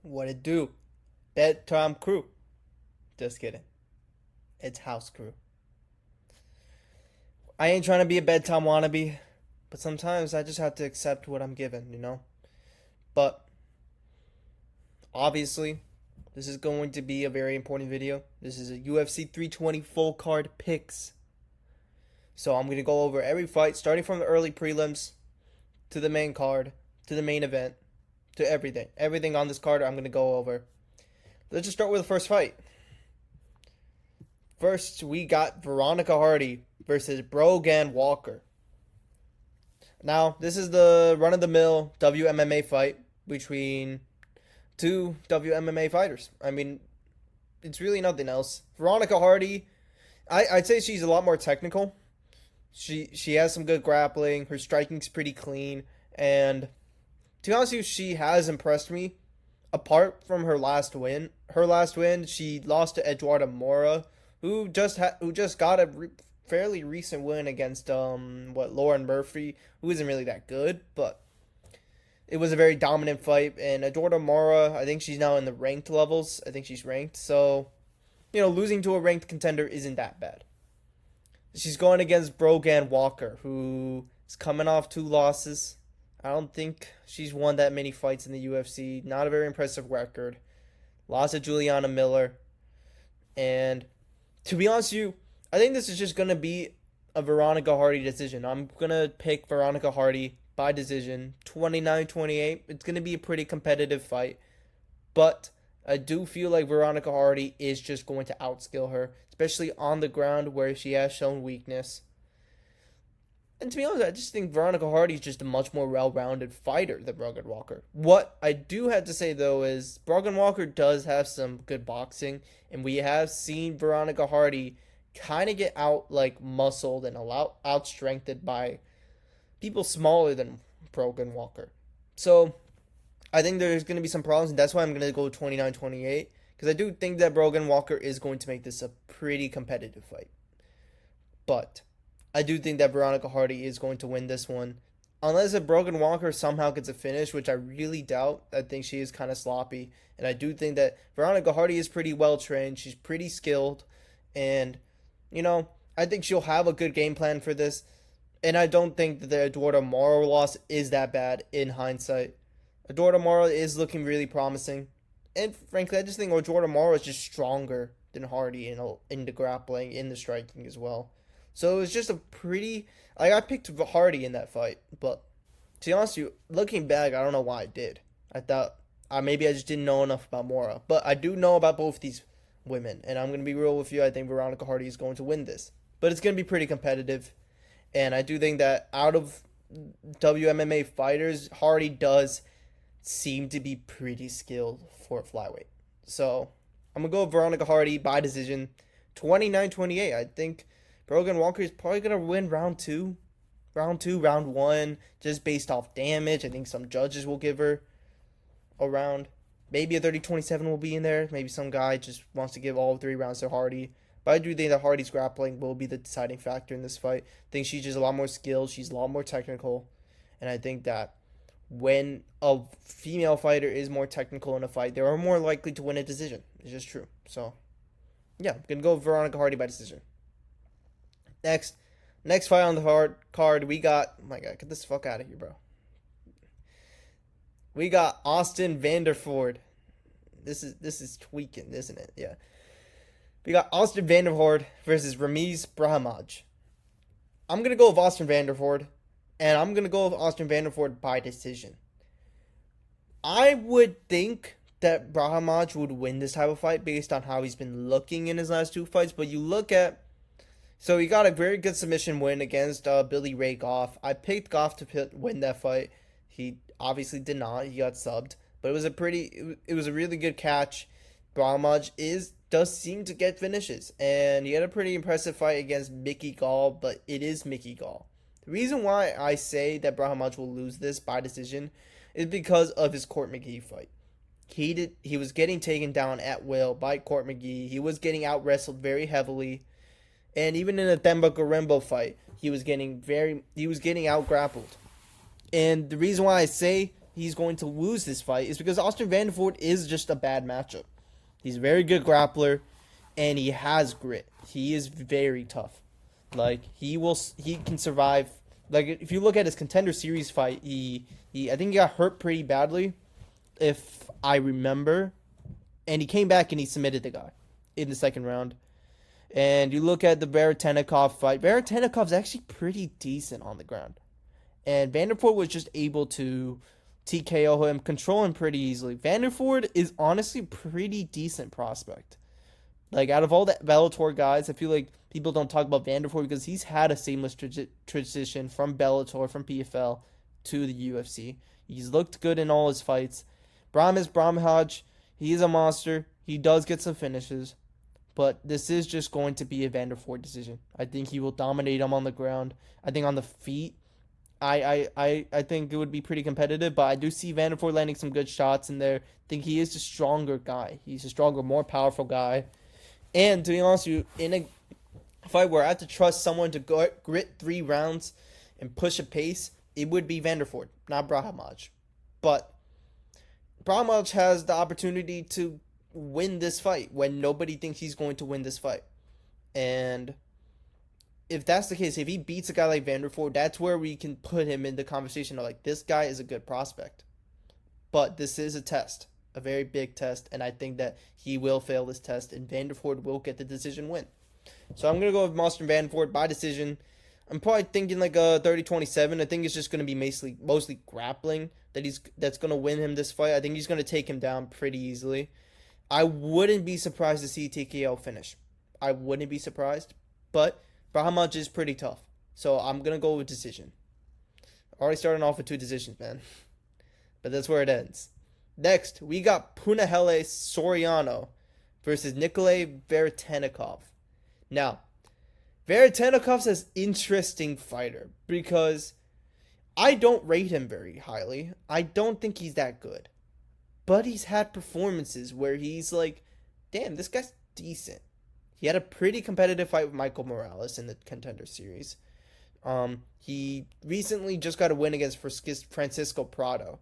What it do? Bedtime crew. Just kidding. It's house crew. I ain't trying to be a bedtime wannabe, but sometimes I just have to accept what I'm given. But obviously, this is going to be a very important video. This is a UFC 320 full card picks. So I'm going to go over every fight, starting from the early prelims to the main card, to the main event, to everything. Everything on this card I'm going to go over. Let's just start with the first fight. First, we got Veronica Hardy versus Brogan Walker. Now, this is the run-of-the-mill WMMA fight between two WMMA fighters. I mean, it's really nothing else. Veronica Hardy, I'd say she's a lot more technical. She has some good grappling. Her striking's pretty clean. And to be honest with you, she has impressed me. Apart from her last win, she lost to Eduarda Mora, who just got a fairly recent win against Lauren Murphy, who isn't really that good, but it was a very dominant fight. And Eduarda Mora, I think she's now in the ranked levels. I think she's ranked, so losing to a ranked contender isn't that bad. She's going against Brogan Walker, who is coming off 2 losses. I don't think she's won that many fights in the UFC. Not a very impressive record. Lost to Juliana Miller. And to be honest with you, I think this is just going to be a Veronica Hardy decision. I'm going to pick Veronica Hardy by decision, 29-28. It's going to be a pretty competitive fight. But I do feel like Veronica Hardy is just going to outskill her, especially on the ground where she has shown weakness. And to be honest, I just think Veronica Hardy is just a much more well-rounded fighter than Brogan Walker. What I do have to say, though, is Brogan Walker does have some good boxing, and we have seen Veronica Hardy kind of get out, muscled and out-strengthened by people smaller than Brogan Walker. So I think there's going to be some problems, and that's why I'm going to go 29-28, because I do think that Brogan Walker is going to make this a pretty competitive fight. But I do think that Veronica Hardy is going to win this one. Unless if Brogan Walker somehow gets a finish, which I really doubt. I think she is kind of sloppy. And I do think that Veronica Hardy is pretty well trained. She's pretty skilled. And, I think she'll have a good game plan for this. And I don't think that the Eduarda Mora loss is that bad in hindsight. Eduarda Mora is looking really promising. And frankly, I just think Eduarda Mora is just stronger than Hardy in the grappling, in the striking as well. So it was just a pretty... I picked Hardy in that fight, but to be honest with you, looking back, I don't know why I did. I thought maybe I just didn't know enough about Mora. But I do know about both these women, and I'm going to be real with you. I think Veronica Hardy is going to win this. But it's going to be pretty competitive, and I do think that out of WMMA fighters, Hardy does seem to be pretty skilled for a flyweight. So I'm going to go with Veronica Hardy by decision, 29-28. I think Brogan Walker is probably going to win round 1, just based off damage. I think some judges will give her a round. Maybe a 30-27 will be in there. Maybe some guy just wants to give all 3 rounds to Hardy. But I do think that Hardy's grappling will be the deciding factor in this fight. I think she's just a lot more skilled. She's a lot more technical. And I think that when a female fighter is more technical in a fight, they are more likely to win a decision. It's just true. So, yeah, I'm going to go with Veronica Hardy by decision. Next fight on the card, we got... Oh my God, get this fuck out of here, bro. We got Austin Vanderford. This is tweaking, isn't it? Yeah. We got Austin Vanderford versus Ramiz Brahimaj. I'm going to go with Austin Vanderford, and I'm going to go with Austin Vanderford by decision. I would think that Brahimaj would win this type of fight based on how he's been looking in his last 2 fights, but you look at... So he got a very good submission win against Billy Ray Goff. I picked Goff to win that fight. He obviously did not. He got subbed. But it was a really good catch. Brahimaj does seem to get finishes. And he had a pretty impressive fight against Mickey Gall, but it is Mickey Gall. The reason why I say that Brahimaj will lose this by decision is because of his Court McGee fight. He was getting taken down at will by Court McGee. He was getting out wrestled very heavily. And even in the Themba Gorimbo fight, he was getting out grappled. And the reason why I say he's going to lose this fight is because Austin Vanderford is just a bad matchup. He's a very good grappler, and he has grit. He is very tough. Like he can survive. Like if you look at his Contender Series fight, he I think he got hurt pretty badly, if I remember, and he came back and he submitted the guy in the second round. And you look at the Veretennikov fight. Veretennikov's actually pretty decent on the ground. And Vanderford was just able to TKO him, control him pretty easily. Vanderford is honestly a pretty decent prospect. Like, out of all the Bellator guys, I feel like people don't talk about Vanderford because he's had a seamless transition from Bellator, from PFL, to the UFC. He's looked good in all his fights. Brahmaj, he's a monster. He does get some finishes. But this is just going to be a Vanderford decision. I think he will dominate him on the ground. I think on the feet, I think it would be pretty competitive. But I do see Vanderford landing some good shots in there. I think he is a stronger guy. He's a stronger, more powerful guy. And to be honest with you, in a fight where I have to trust someone to grit 3 rounds and push a pace, it would be Vanderford, not Brahmaj. But Brahmaj has the opportunity to win this fight when nobody thinks he's going to win this fight. And if that's the case, if he beats a guy like Vanderford, that's where we can put him in the conversation of like, this guy is a good prospect. But this is a test, a very big test, and I think that he will fail this test and Vanderford will get the decision win. So I'm going to go with Austin Vanderford by decision. I'm probably thinking like a 30-27. I think it's just going to be mostly grappling that's going to win him this fight. I think he's going to take him down pretty easily. I wouldn't be surprised to see TKO finish. I wouldn't be surprised. But Brahmaj is pretty tough. So I'm going to go with decision. Already starting off with 2 decisions, man. But that's where it ends. Next, we got Punahele Soriano versus Nikolai Veretennikov. Now, Veretennikov's an interesting fighter because I don't rate him very highly. I don't think he's that good. But he's had performances where he's like, damn, this guy's decent. He had a pretty competitive fight with Michael Morales in the Contender Series. He recently just got a win against Francisco Prado.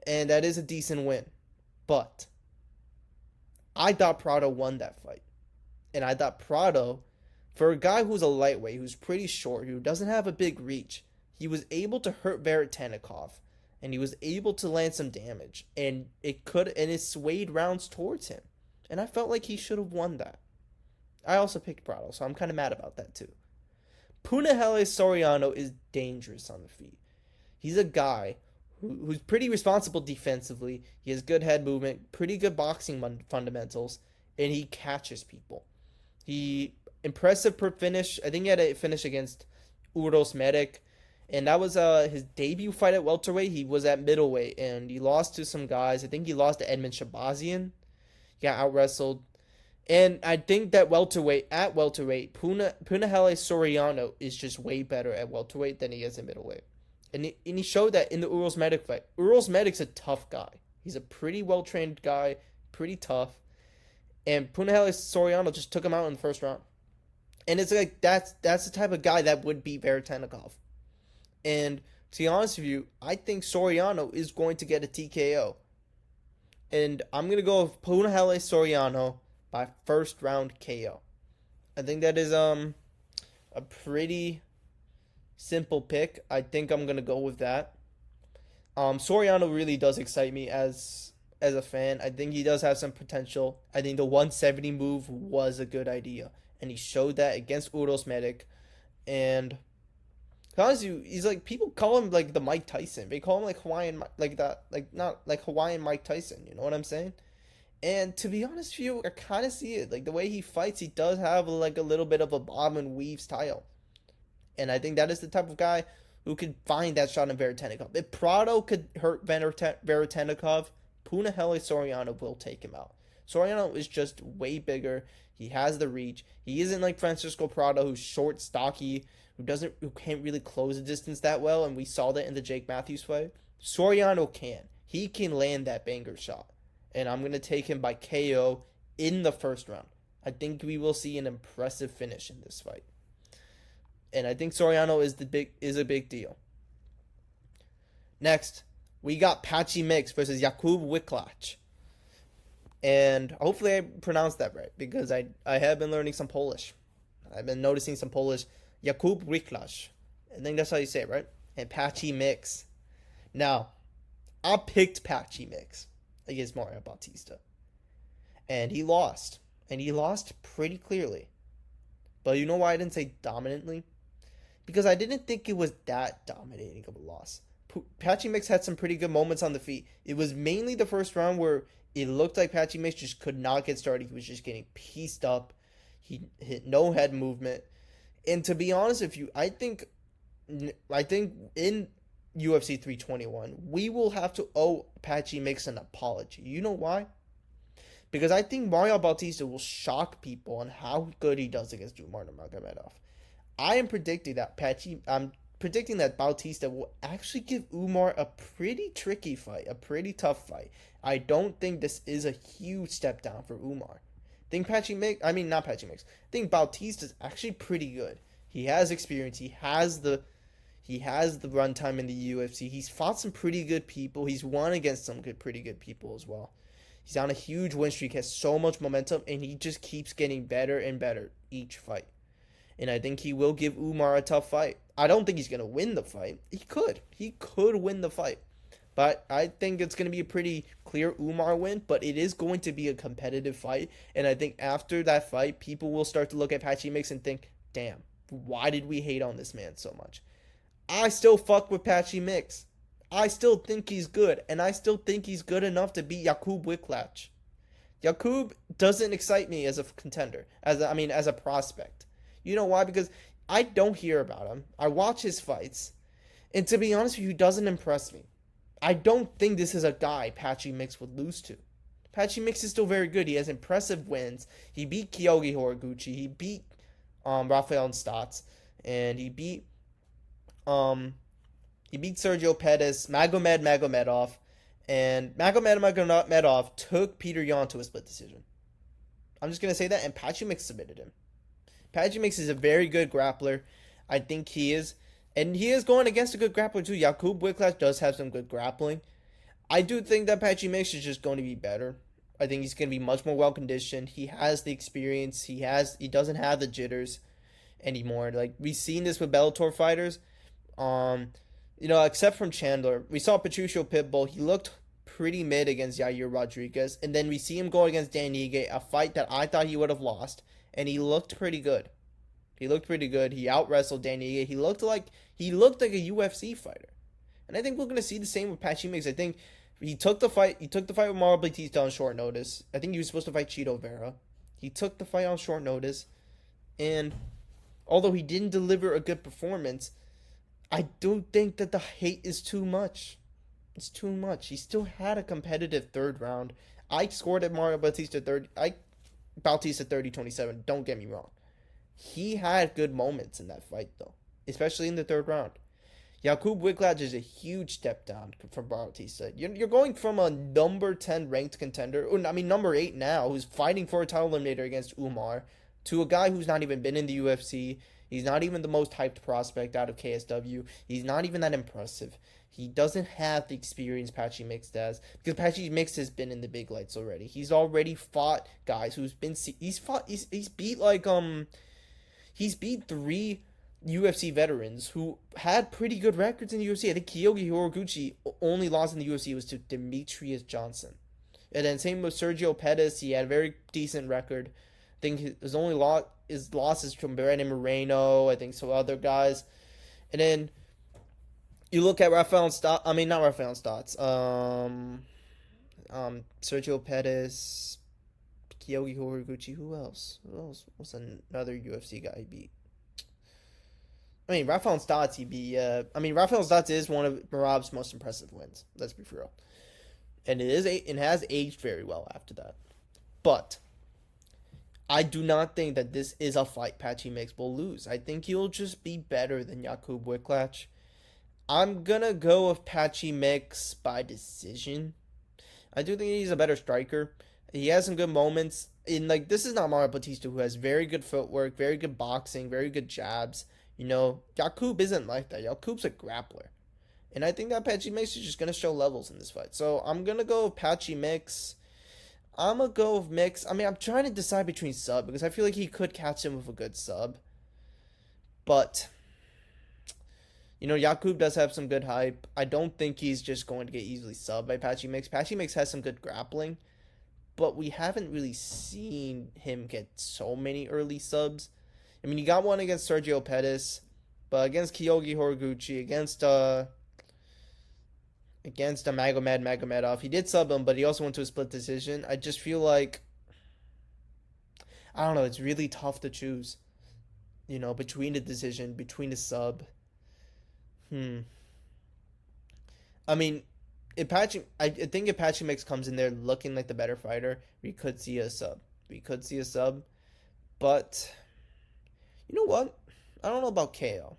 And that is a decent win. But I thought Prado won that fight. And I thought Prado, for a guy who's a lightweight, who's pretty short, who doesn't have a big reach, he was able to hurt Veretennikov. And he was able to land some damage. And it swayed rounds towards him. And I felt like he should have won that. I also picked Prado, so I'm kind of mad about that too. Punahele Soriano is dangerous on the feet. He's a guy who's pretty responsible defensively. He has good head movement, pretty good boxing fundamentals, and he catches people. Impressive per finish. I think he had a finish against Uros Medic. And that was his debut fight at welterweight. He was at middleweight, and he lost to some guys. I think he lost to Edmund Shabazian. He got out-wrestled. And I think that welterweight, Punahele Soriano is just way better at welterweight than he is at middleweight. And he showed that in the Uros Medic fight. Uros Medic's a tough guy. He's a pretty well-trained guy, pretty tough. And Punahele Soriano just took him out in the first round. And it's like, that's the type of guy that would beat Veretennikov. And to be honest with you, I think Soriano is going to get a TKO. And I'm going to go with Punahele Soriano by first round KO. I think that is a pretty simple pick. I think I'm going to go with that. Soriano really does excite me as a fan. I think he does have some potential. I think the 170 move was a good idea. And he showed that against Uros Medic. And honestly, he's like, people call him like the Mike Tyson. They call him like Hawaiian, like that, like not like Hawaiian Mike Tyson. You know what I'm saying? And to be honest with you, I kind of see it. Like the way he fights, he does have like a little bit of a bob and weave style. And I think that is the type of guy who could find that shot in Veretennikov. If Prado could hurt Veretennikov, Punahele Soriano will take him out. Soriano is just way bigger. He has the reach. He isn't like Francisco Prado, who's short, stocky, who can't really close the distance that well, and we saw that in the Jake Matthews fight. Soriano can. He can land that banger shot. And I'm going to take him by KO in the first round. I think we will see an impressive finish in this fight. And I think Soriano is a big deal. Next, we got Patchy Mix versus Jakub Wiklacz. And hopefully I pronounced that right because I have been learning some Polish. I've been noticing some Polish. Jakub Wiklacz. I think that's how you say it, right? And Patchy Mix. Now, I picked Patchy Mix against Mario Bautista. And he lost. And he lost pretty clearly. But you know why I didn't say dominantly? Because I didn't think it was that dominating of a loss. Patchy Mix had some pretty good moments on the feet. It was mainly the first round where it looked like Patchy Mix just could not get started. He was just getting pieced up. He hit no head movement. And to be honest with you, I think in UFC 321, we will have to owe Patchy Mix an apology. You know why? Because I think Mario Bautista will shock people on how good he does against Umar Nurmagomedov. I'm predicting that Bautista will actually give Umar a pretty tricky fight, a pretty tough fight. I don't think this is a huge step down for Umar. I think I think Bautista's actually pretty good. He has experience. He has the runtime in the UFC. He's fought some pretty good people. He's won against some pretty good people as well. He's on a huge win streak, has so much momentum, and he just keeps getting better and better each fight. And I think he will give Umar a tough fight. I don't think he's going to win the fight. He could win the fight. But I think it's going to be a pretty clear Umar win, but it is going to be a competitive fight. And I think after that fight, people will start to look at Patchy Mix and think, damn, why did we hate on this man so much? I still fuck with Patchy Mix. I still think he's good, and I still think he's good enough to beat Jakub Wiklacz. Jakub doesn't excite me as a contender, as a prospect. You know why? Because I don't hear about him. I watch his fights, and to be honest with you, he doesn't impress me. I don't think this is a guy Patchy Mix would lose to. Patchy Mix is still very good. He has impressive wins. He beat Kyogi Horiguchi. He beat Rafael Stotts, and he beat Sergio Pettis, Magomedov, and Magomedov took Peter Yan to a split decision. I'm just gonna say that, and Patchy Mix submitted him. Patchy Mix is a very good grappler. I think he is. And he is going against a good grappler too. Jakub Wiklacz does have some good grappling. I do think that Patchy Mix is just going to be better. I think he's going to be much more well conditioned. He has the experience. He doesn't have the jitters anymore. Like we've seen this with Bellator fighters. Except from Chandler. We saw Patricio Pitbull. He looked pretty mid against Yair Rodriguez. And then we see him go against Dan Ige, a fight that I thought he would have lost. And he looked pretty good. He out-wrestled Dan Ige. He looked like a UFC fighter. And I think we're going to see the same with Patchy Mix. I think he took the fight with Mario Bautista on short notice. I think he was supposed to fight Chito Vera. He took the fight on short notice. And although he didn't deliver a good performance, I don't think that the hate is too much. It's too much. He still had a competitive third round. I scored at Mario Bautista 30-27. Don't get me wrong. He had good moments in that fight, though, especially in the third round. Jakub Wiklacz is a huge step down from Bautista. You're going from a number 10 ranked contender, number 8 now, who's fighting for a title eliminator against Umar, to a guy who's not even been in the UFC. He's not even the most hyped prospect out of KSW. He's not even that impressive. He doesn't have the experience Patchy Mix does, because Patchy Mix has been in the big lights already. He's already fought guys he's beat 3 UFC veterans who had pretty good records in the UFC. I think Kyogi Horiguchi only lost in the UFC was to Demetrius Johnson. And then same with Sergio Pettis. He had a very decent record. I think his losses from Brandon Moreno. I think some other guys. And then you look at Sergio Pettis, Kyogi Horiguchi. Who else? What's another UFC guy he beat? Rafael Stotts he beat. Rafael Stotts is one of Merab's most impressive wins. Let's be for real. And it has aged very well after that. But I do not think that this is a fight Patchy Mix will lose. I think he'll just be better than Jakub Wiklacz. I'm gonna go with Patchy Mix by decision. I do think he's a better striker. He has some good moments. This is not Mario Bautista, who has very good footwork, very good boxing, very good jabs. Jakub isn't like that. Jakub's a grappler. And I think that Patchy Mix is just going to show levels in this fight. So I'm going to go Patchy Mix. I'm going to go with Mix. I mean, I'm trying to decide between sub because I feel like he could catch him with a good sub. But, Yakub does have some good hype. I don't think he's just going to get easily subbed by Patchy Mix. Patchy Mix has some good grappling, but we haven't really seen him get so many early subs. I mean, he got one against Sergio Pettis, but against Kyogi Horiguchi, against Magomedov, he did sub him, but he also went to a split decision. I just feel like, I don't know, it's really tough to choose, between the decision, between the sub. I mean, I think if Patchy Mix comes in there looking like the better fighter, we could see a sub. But you know what? I don't know about KO.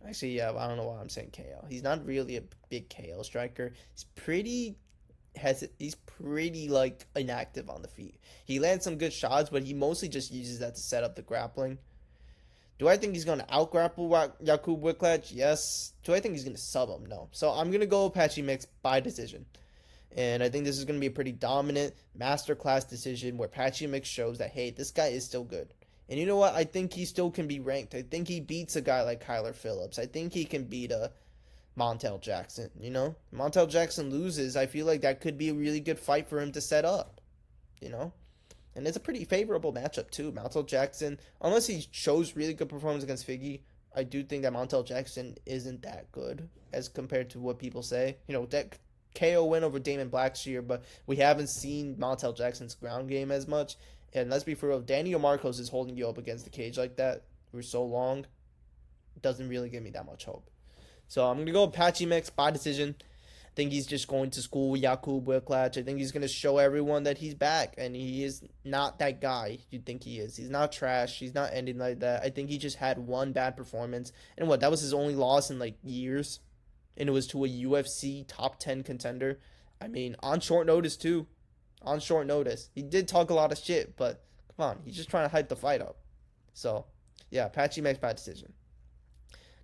Actually, yeah, I don't know why I'm saying KO. He's not really a big KO striker. He's pretty like inactive on the feet. He lands some good shots, but he mostly just uses that to set up the grappling. Do I think he's going to out-grapple Jakub Wiklaj? Yes. Do I think he's going to sub him? No. So I'm going to go Patchy Mix by decision. And I think this is going to be a pretty dominant masterclass decision where Patchy Mix shows that, hey, this guy is still good. And you know what? I think he still can be ranked. I think he beats a guy like Kyler Phillips. I think he can beat a Montel Jackson, Montel Jackson loses. I feel like that could be a really good fight for him to set up, And it's a pretty favorable matchup, too. Montel Jackson, unless he shows really good performance against Figgy, I do think that Montel Jackson isn't that good as compared to what people say. That KO win over Damon Blackshear, but we haven't seen Montel Jackson's ground game as much. And let's be for real, Daniel Marcos is holding you up against the cage like that for so long. It doesn't really give me that much hope. So I'm going to go Patchy Mix by decision. I think he's just going to school Jakub Wiklaj. I think he's going to show everyone that he's back, and he is not that guy you think he is. He's not trash. He's not ending like that. I think he just had one bad performance. And that was his only loss in, years. And it was to a UFC top 10 contender. I mean, on short notice, too. On short notice. He did talk a lot of shit, but come on. He's just trying to hype the fight up. So, yeah, Patchy Mix by decision.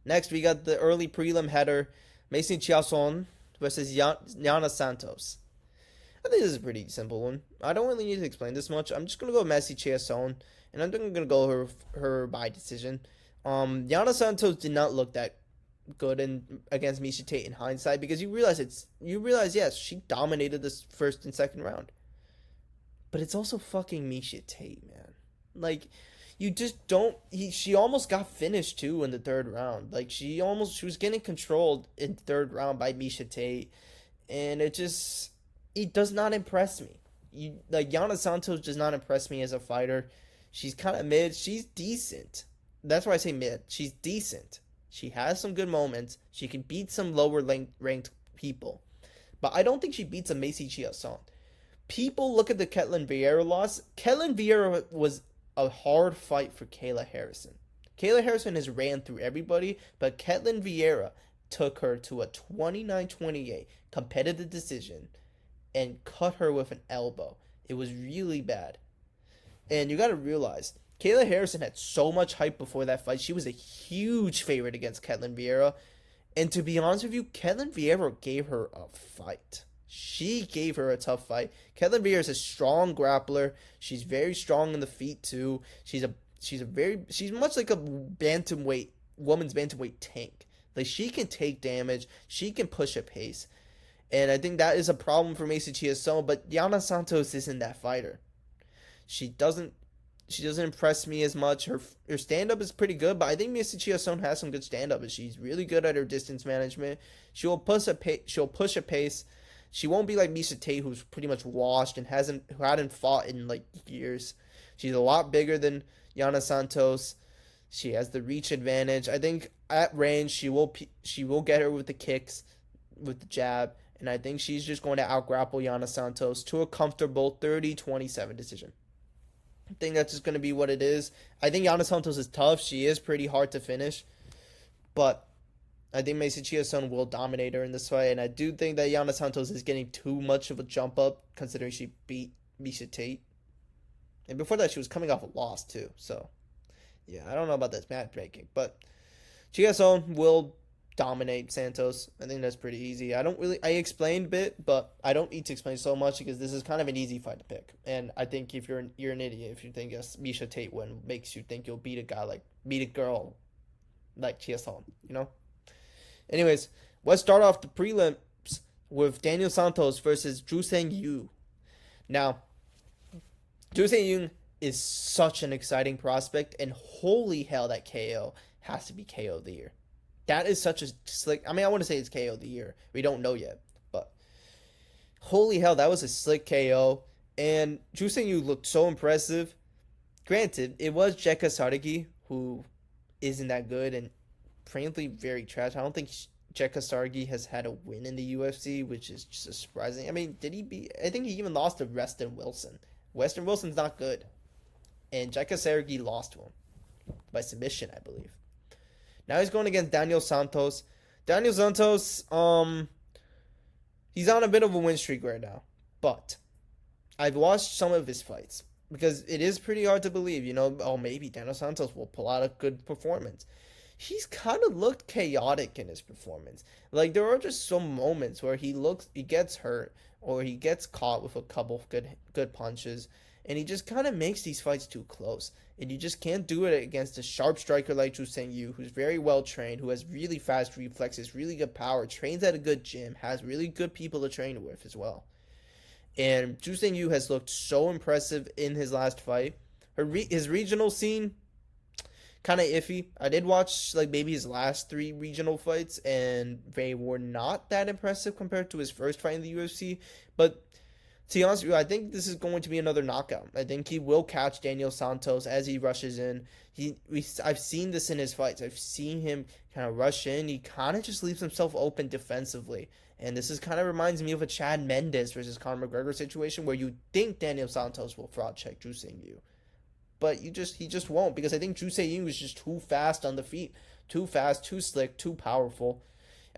Next, we got the early prelim header. Mason Chiasson versus Yana Santos. I think this is a pretty simple one. I don't really need to explain this much. I'm just going to go Messi Chiasson, and I'm going to go her by decision. Yana Santos did not look that good against Miesha Tate in hindsight because you realize, yes, she dominated this first and second round. But it's also fucking Miesha Tate, man. You just don't. She almost got finished too in the third round. She was getting controlled in the third round by Miesha Tate, and it does not impress me. Yana Santos does not impress me as a fighter. She's kind of mid. She's decent. That's why I say mid. She's decent. She has some good moments. She can beat some lower ranked people, but I don't think she beats a Macy Chiasson. People look at the Ketlin Vieira loss. Ketlin Vieira was a hard fight for Kayla Harrison. Kayla Harrison has ran through everybody, but Ketlin Vieira took her to a 29-28 competitive decision and cut her with an elbow. It was really bad. And you got to realize, Kayla Harrison had so much hype before that fight. She was a huge favorite against Ketlin Vieira. And to be honest with you, Ketlin Vieira gave her a fight. She gave her a tough fight. Ketlin Vieira is a strong grappler. She's very strong in the feet too. She's much like a woman's bantamweight tank. She can take damage. She can push a pace. And I think that is a problem for Macy Chiasson, but Yana Santos isn't that fighter. She doesn't impress me as much. Her stand-up is pretty good, but I think Macy Chiasson has some good stand-up, and she's really good at her distance management. She'll push a pace. She won't be like Miesha Tate, who's pretty much washed and hadn't fought in years. She's a lot bigger than Yana Santos. She has the reach advantage. I think at range she will get her with the kicks, with the jab, and I think she's just going to out-grapple Yana Santos to a comfortable 30-27 decision. I think that's just going to be what it is. I think Yana Santos is tough. She is pretty hard to finish, but I think Macy Chiasson will dominate her in this fight, and I do think that Yana Santos is getting too much of a jump up, considering she beat Miesha Tate. And before that, she was coming off a loss, too. So, yeah, I don't know about this matchmaking, but Chiasson will dominate Santos. I think that's pretty easy. I explained a bit, but I don't need to explain so much because this is kind of an easy fight to pick. And I think if you're an idiot if you think a Misha Tate win makes you think you'll beat a girl like Chiasson, you know? Anyways, let's start off the prelims with Daniel Santos versus Ju Sang Yu. Now, Ju Sang Yu is such an exciting prospect, and holy hell, that KO has to be KO of the year. That is such a slick. I mean, I want to say it's KO of the year. We don't know yet, but holy hell, that was a slick KO. And Ju Sang Yu looked so impressive. Granted, it was Jekka Sargi who isn't that good and frankly very trash. I don't think Jekka Sargi has had a win in the UFC, which is just surprising. I mean, did he be? I think he even lost to Weston Wilson. Weston Wilson's not good, and Jekka Sargi lost to him by submission, I believe. Now he's going against Daniel Santos. Daniel Santos, he's on a bit of a win streak right now, but I've watched some of his fights because it is pretty hard to believe, maybe Daniel Santos will pull out a good performance. He's kind of looked chaotic in his performance. Like, there are just some moments where he gets hurt or he gets caught with a couple good punches, and he just kind of makes these fights too close. And you just can't do it against a sharp striker like Ju Sang Yu, who's very well trained, who has really fast reflexes, really good power, trains at a good gym, has really good people to train with as well. And Ju Sang Yu has looked so impressive in his last fight. His regional scene, kind of iffy. I did watch maybe his last 3 regional fights, and they were not that impressive compared to his first fight in the UFC. But to be honest with you, I think this is going to be another knockout. I think he will catch Daniel Santos as he rushes in. I've seen this in his fights. I've seen him kind of rush in. He kind of just leaves himself open defensively. And this is kind of reminds me of a Chad Mendes versus Conor McGregor situation where you think Daniel Santos will fraud check Ju Sang Yu. But he just won't, because I think Ju Sang Yu is just too fast on the feet. Too fast, too slick, too powerful.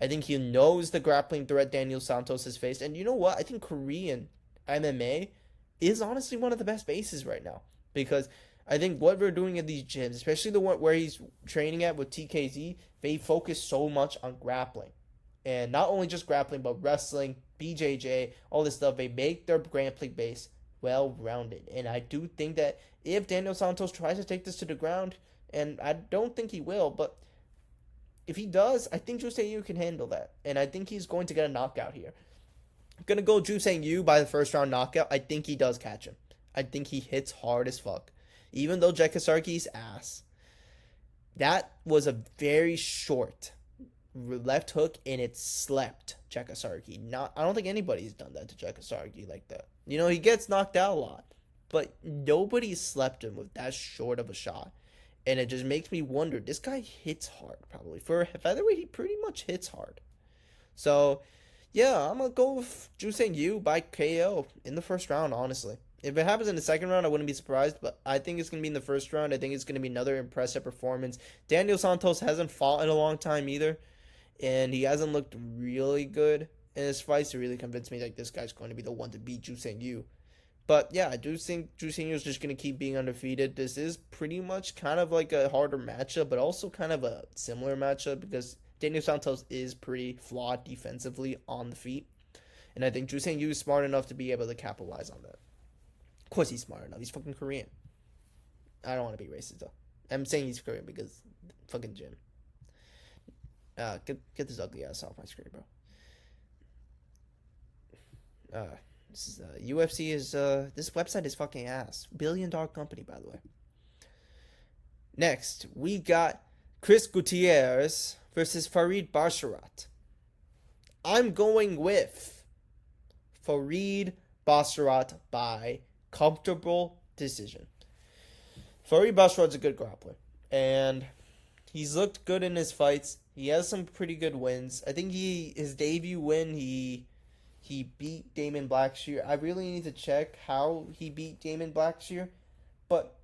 I think he knows the grappling threat Daniel Santos has faced. And you know what? I think Korean MMA is honestly one of the best bases right now, because I think what we're doing at these gyms, especially the one where he's training at with TKZ, they focus so much on grappling, and not only just grappling but wrestling, BJJ, all this stuff. They make their grappling base well-rounded, and I do think that if Daniel Santos tries to take this to the ground, and I don't think he will, but if he does, I think Ju Sang Yu can handle that, and I think he's going to get a knockout here. I'm going to go Ju Sang Yu by the first round knockout. I think he does catch him. I think he hits hard as fuck. Even though Jekka Sargi's ass, that was a very short left hook, and it slept Jekka Sargi. I don't think anybody's done that to Jekka Sargi like that. He gets knocked out a lot, but nobody slept him with that short of a shot. And it just makes me wonder, this guy hits hard, probably. For a featherweight, he pretty much hits hard. So, yeah, I'm going to go with Ju Sang Yu by KO in the first round, honestly. If it happens in the second round, I wouldn't be surprised, but I think it's going to be in the first round. I think it's going to be another impressive performance. Daniel Santos hasn't fought in a long time either, and he hasn't looked really good in his fights to really convince me that this guy's going to be the one to beat Ju Sang Yu. But yeah, I do think Ju Sang Yu is just going to keep being undefeated. This is pretty much kind of like a harder matchup, but also kind of a similar matchup, because Daniel Santos is pretty flawed defensively on the feet. And I think Ju Sang Yu is smart enough to be able to capitalize on that. Of course he's smart enough. He's fucking Korean. I don't want to be racist, though. I'm saying he's Korean because fucking Jim. Get this ugly ass off my screen, bro. This is UFC is this website is fucking ass. $1 billion company, by the way. Next, we got Chris Gutierrez versus Farid Basharat. I'm going with Farid Basharat by comfortable decision. Farid Basharat's a good grappler, and he's looked good in his fights. He has some pretty good wins. I think his debut win, he beat Damon Blackshear. I really need to check how he beat Damon Blackshear, but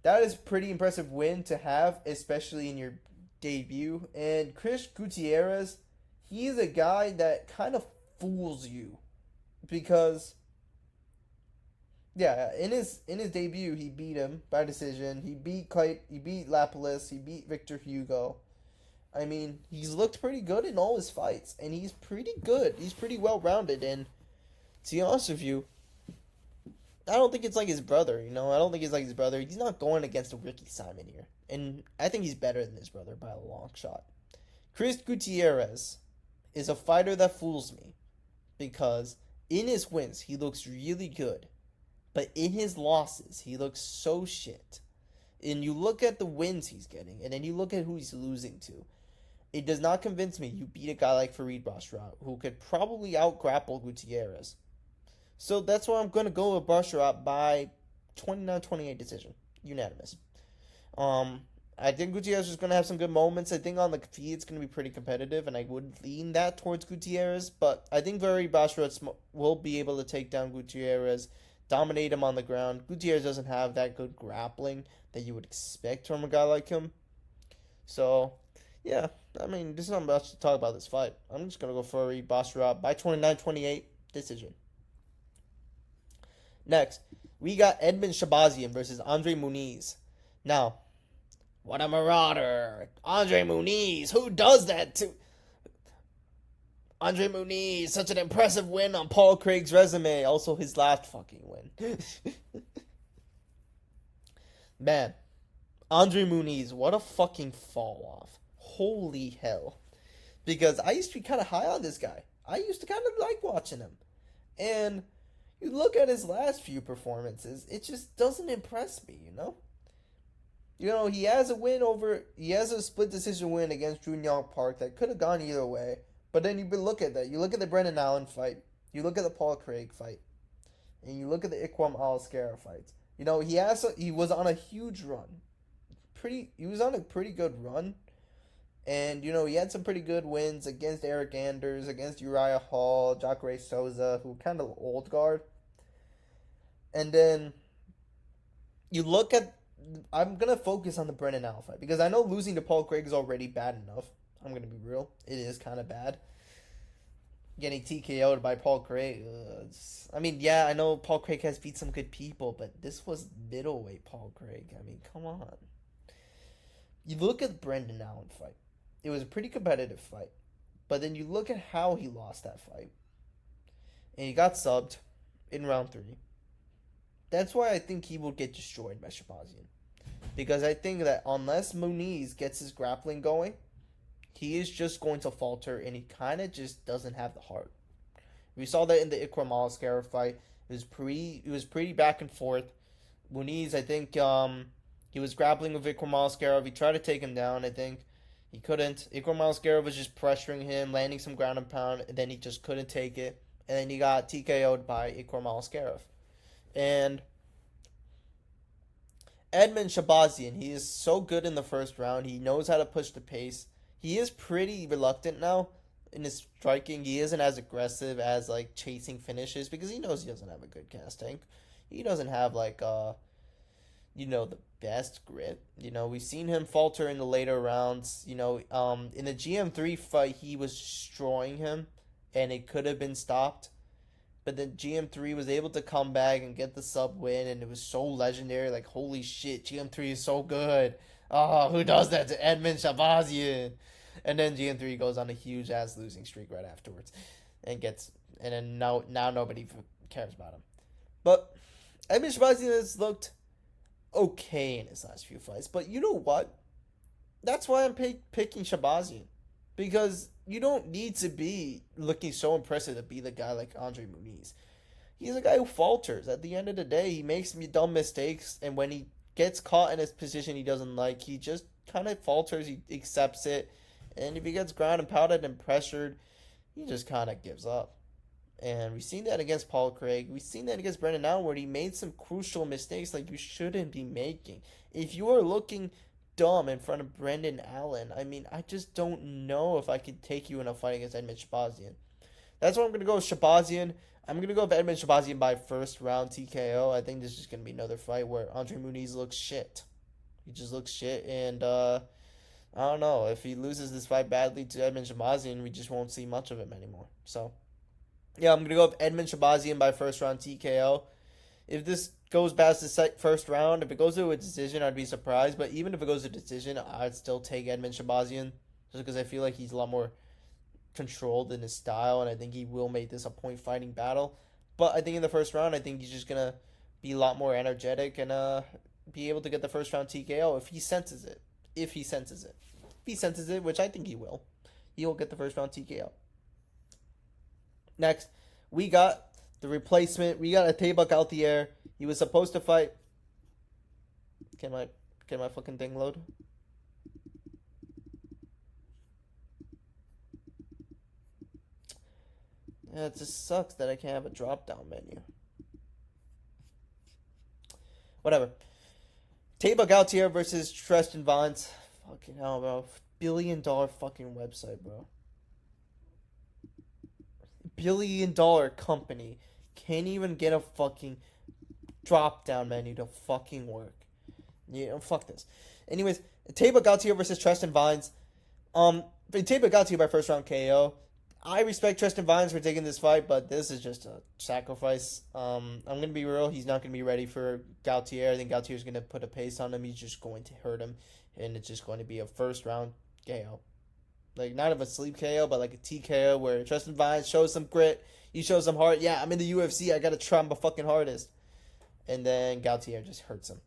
that is a pretty impressive win to have, especially in your debut. And Chris Gutierrez, he's a guy that kind of fools you, because yeah, in his debut he beat him by decision. He beat Lapilis. He beat Victor Hugo. I mean, he's looked pretty good in all his fights, and he's pretty good. He's pretty well rounded, and to be honest with you, I don't think it's like his brother. I don't think it's like his brother. He's not going against a Ricky Simon here, and I think he's better than his brother by a long shot. Chris Gutierrez is a fighter that fools me because in his wins he looks really good, but in his losses he looks so shit. And you look at the wins he's getting, and then you look at who he's losing to. It does not convince me you beat a guy like Farid Basharat, who could probably out-grapple Gutierrez. So that's why I'm going to go with Basharat by 29-28 decision. Unanimous. I think Gutierrez is going to have some good moments. I think on the feet it's going to be pretty competitive, and I would lean that towards Gutierrez. But I think Farid Basharat will be able to take down Gutierrez, dominate him on the ground. Gutierrez doesn't have that good grappling that you would expect from a guy like him. So, yeah, I mean, there's not much to talk about this fight. I'm just going to go for Farid Basharat by 29-28 decision. Next, we got Edmund Shabazian versus Andre Muniz. Now, what a marauder. Andre Muniz, who does that to... Andre Muniz, such an impressive win on Paul Craig's resume. Also, his last fucking win. Man, Andre Muniz, what a fucking fall off. Holy hell. Because I used to be kind of high on this guy. I used to kind of like watching him. And you look at his last few performances, it just doesn't impress me, he has he has a split decision win against Jun Yong Park that could have gone either way. But then you look at that. You look at the Brendan Allen fight. You look at the Paul Craig fight. And you look at the Ikram Al-Skara fights. He was on a huge run. He was on a pretty good run. And, he had some pretty good wins against Eric Anders, against Uriah Hall, Jacare Souza, who kind of old guard. And then you look at... I'm going to focus on the Brendan Allen fight. Because I know losing to Paul Craig is already bad enough. I'm going to be real. It is kind of bad. Getting TKO'd by Paul Craig. I know Paul Craig has beat some good people, but this was middleweight Paul Craig. I mean, come on. You look at the Brendan Allen fight. It was a pretty competitive fight. But then you look at how he lost that fight. And he got subbed in round 3. That's why I think he will get destroyed by Shabazian. Because I think that unless Muniz gets his grappling going, he is just going to falter, and he kind of just doesn't have the heart. We saw that in the Ikram Al-Skara fight. It was pretty back and forth. Muniz, I think, he was grappling with Ikram Al-Skara. He tried to take him down, I think. He couldn't. Ikram Al-Skara was just pressuring him, landing some ground and pound, and then he just couldn't take it. And then he got TKO'd by Ikram Al-Skara. And Edmund Shabazian, he is so good in the first round. He knows how to push the pace. He is pretty reluctant now in his striking. He isn't as aggressive as chasing finishes because he knows he doesn't have a good cast tank. He doesn't have the best grit. We've seen him falter in the later rounds. In the GM3 fight, he was destroying him, and it could have been stopped. But then GM3 was able to come back and get the sub win, and it was so legendary. Holy shit, GM3 is so good. Oh, who does that to Edmund Shabazian? And then GM3 goes on a huge ass losing streak right afterwards, and then now nobody cares about him. But Edmund Shabazian has looked okay in his last few fights. But you know what? That's why I'm picking Shabazian, because you don't need to be looking so impressive to be the guy like Andre Muniz. He's a guy who falters. At the end of the day, he makes dumb mistakes, and when he gets caught in his position he doesn't like, he just kind of falters. He accepts it, and if he gets ground and pounded and pressured, he just kind of gives up. And we've seen that against Paul Craig. We've seen that against Brendan Allen, where he made some crucial mistakes you shouldn't be making. If you are looking dumb in front of Brendan Allen, I just don't know if I could take you in a fight against Edmund Shabazian. That's why I'm going to go with Shabazian. I'm going to go with Edmund Shabazian by first round TKO. I think this is going to be another fight where Andre Muniz looks shit. He just looks shit, and I don't know. If he loses this fight badly to Edmund Shabazian, we just won't see much of him anymore. So, yeah, I'm going to go with Edmund Shabazian by first round TKO. If this goes past the first round, if it goes to a decision, I'd be surprised. But even if it goes to a decision, I'd still take Edmund Shabazian. just because I feel like he's a lot more controlled in his style, and I think he will make this a point fighting battle. But I think in the first round, I think he's just gonna be a lot more energetic and be able to get the first round TKO if he senses it. If he senses it. If he senses it, which I think he will, he'll get the first round TKO. Next, we got the replacement. We got Ateba Gauthier. He was supposed to fight. Can my fucking thing load? Yeah, it just sucks that I can't have a drop down menu. Whatever. Taba Gautier versus Tristan Vines. Fucking hell, bro. $1 billion fucking website, bro. $1 billion company can't even get a fucking drop down menu to fucking work. Fuck this. Anyways, Taba Gautier versus Tristan Vines. Taba Gautier by first round KO. I respect Tristan Vines for taking this fight, but this is just a sacrifice. I'm gonna be real. He's not gonna be ready for Gautier. I think Gautier's gonna put a pace on him. He's just going to hurt him, and it's just going to be a first round KO. Like not of a sleep KO, but like a TKO where Tristan Vines shows some grit. He shows some heart. Yeah, I'm in the UFC. I gotta try my fucking hardest. And then Gautier just hurts him.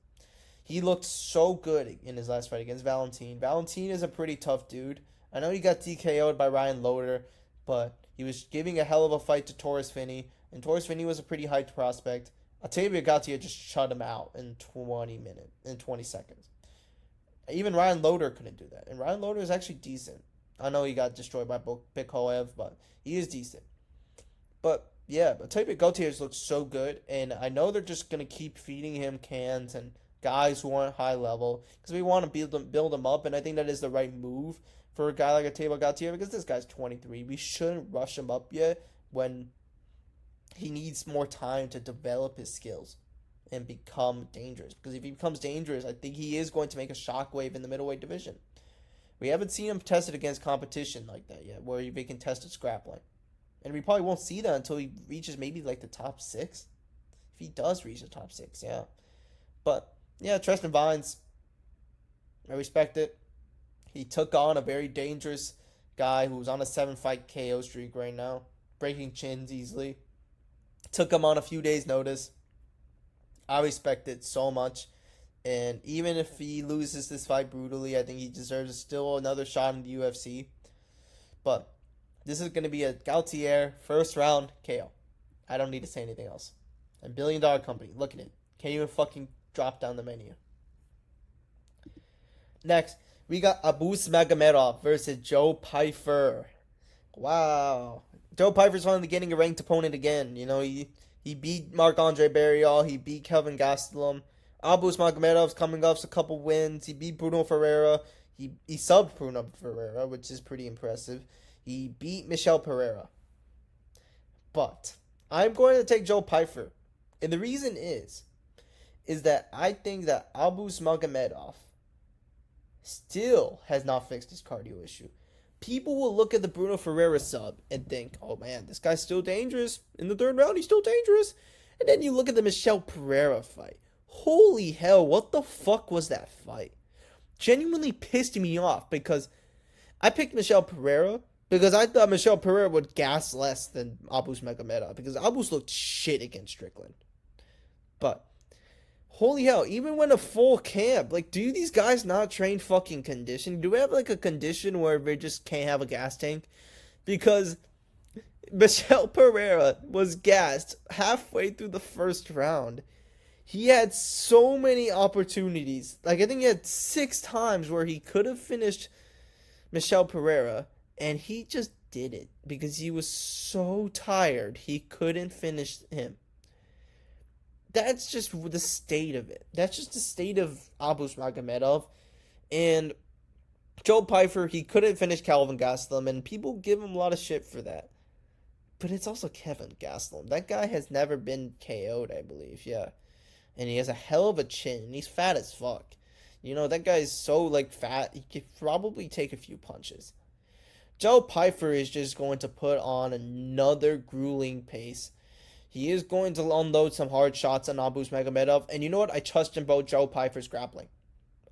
He looked so good in his last fight against Valentin. Valentin is a pretty tough dude. I know he got TKO'd by Ryan Loder, but he was giving a hell of a fight to Taurus Finney, and Taurus Finney was a pretty hyped prospect. Octavio Gautier just shut him out in 20 seconds. Even Ryan Loder couldn't do that, and Ryan Loder is actually decent. I know he got destroyed by Ankalaev, but he is decent. But yeah, Octavio Gautier looks so good, and I know they're just gonna keep feeding him cans and guys who aren't high level because we want to build them up, and I think that is the right move for a guy like Ateba Gautier because this guy's 23. We shouldn't rush him up yet when he needs more time to develop his skills and become dangerous. Because if he becomes dangerous, I think he is going to make a shockwave in the middleweight division. We haven't seen him tested against competition like that yet, where he can test his grappling. And we probably won't see that until he reaches maybe like the top 6. If he does reach the top 6, yeah. But yeah, Tristan Vines, I respect it. He took on a very dangerous guy who's on a 7-fight KO streak right now, breaking chins easily. Took him on a few days' notice. I respect it so much. And even if he loses this fight brutally, I think he deserves still another shot in the UFC. But this is going to be a Gautier first round KO. I don't need to say anything else. $1 billion company. Look at it. Can't even fucking drop down the menu. Next, we got Abus Magomedov versus Joe Pyfer. Wow. Joe Pyfer's finally getting a ranked opponent again. You know, he beat Marc-Andre Barrial. He beat Kelvin Gastelum. Abus Magomedov's coming off a couple wins. He beat Bruno Ferreira. He subbed Bruno Ferreira, which is pretty impressive. He beat Michel Pereira. But I'm going to take Joe Pyfer. And the reason is that I think that Abus Magomedov still has not fixed his cardio issue. People will look at the Bruno Ferreira sub and think, oh man, this guy's still dangerous. In the third round, he's still dangerous. And then you look at the Michel Pereira fight. Holy hell, what the fuck was that fight? Genuinely pissed me off because I picked Michel Pereira because I thought Michel Pereira would gas less than Abus Magomedov because Abus looked shit against Strickland. But holy hell, even when a full camp, like, do these guys not train fucking conditioning? Do we have, like, a condition where we just can't have a gas tank? Because Michel Pereira was gassed halfway through the first round. He had so many opportunities. Like, I think he had 6 times where he could have finished Michel Pereira, and he just did it because he was so tired he couldn't finish him. That's just the state of it. That's just the state of Abus Magomedov. And Joe Pyfer, he couldn't finish Kelvin Gastelum, and people give him a lot of shit for that. But it's also Kevin Gastelum. That guy has never been KO'd, I believe, yeah. And he has a hell of a chin, and he's fat as fuck. You know, that guy is so, like, fat, he could probably take a few punches. Joe Pyfer is just going to put on another grueling pace. He is going to unload some hard shots on Abus Magomedov. And you know what? I trust in both Joe Pyfer's grappling.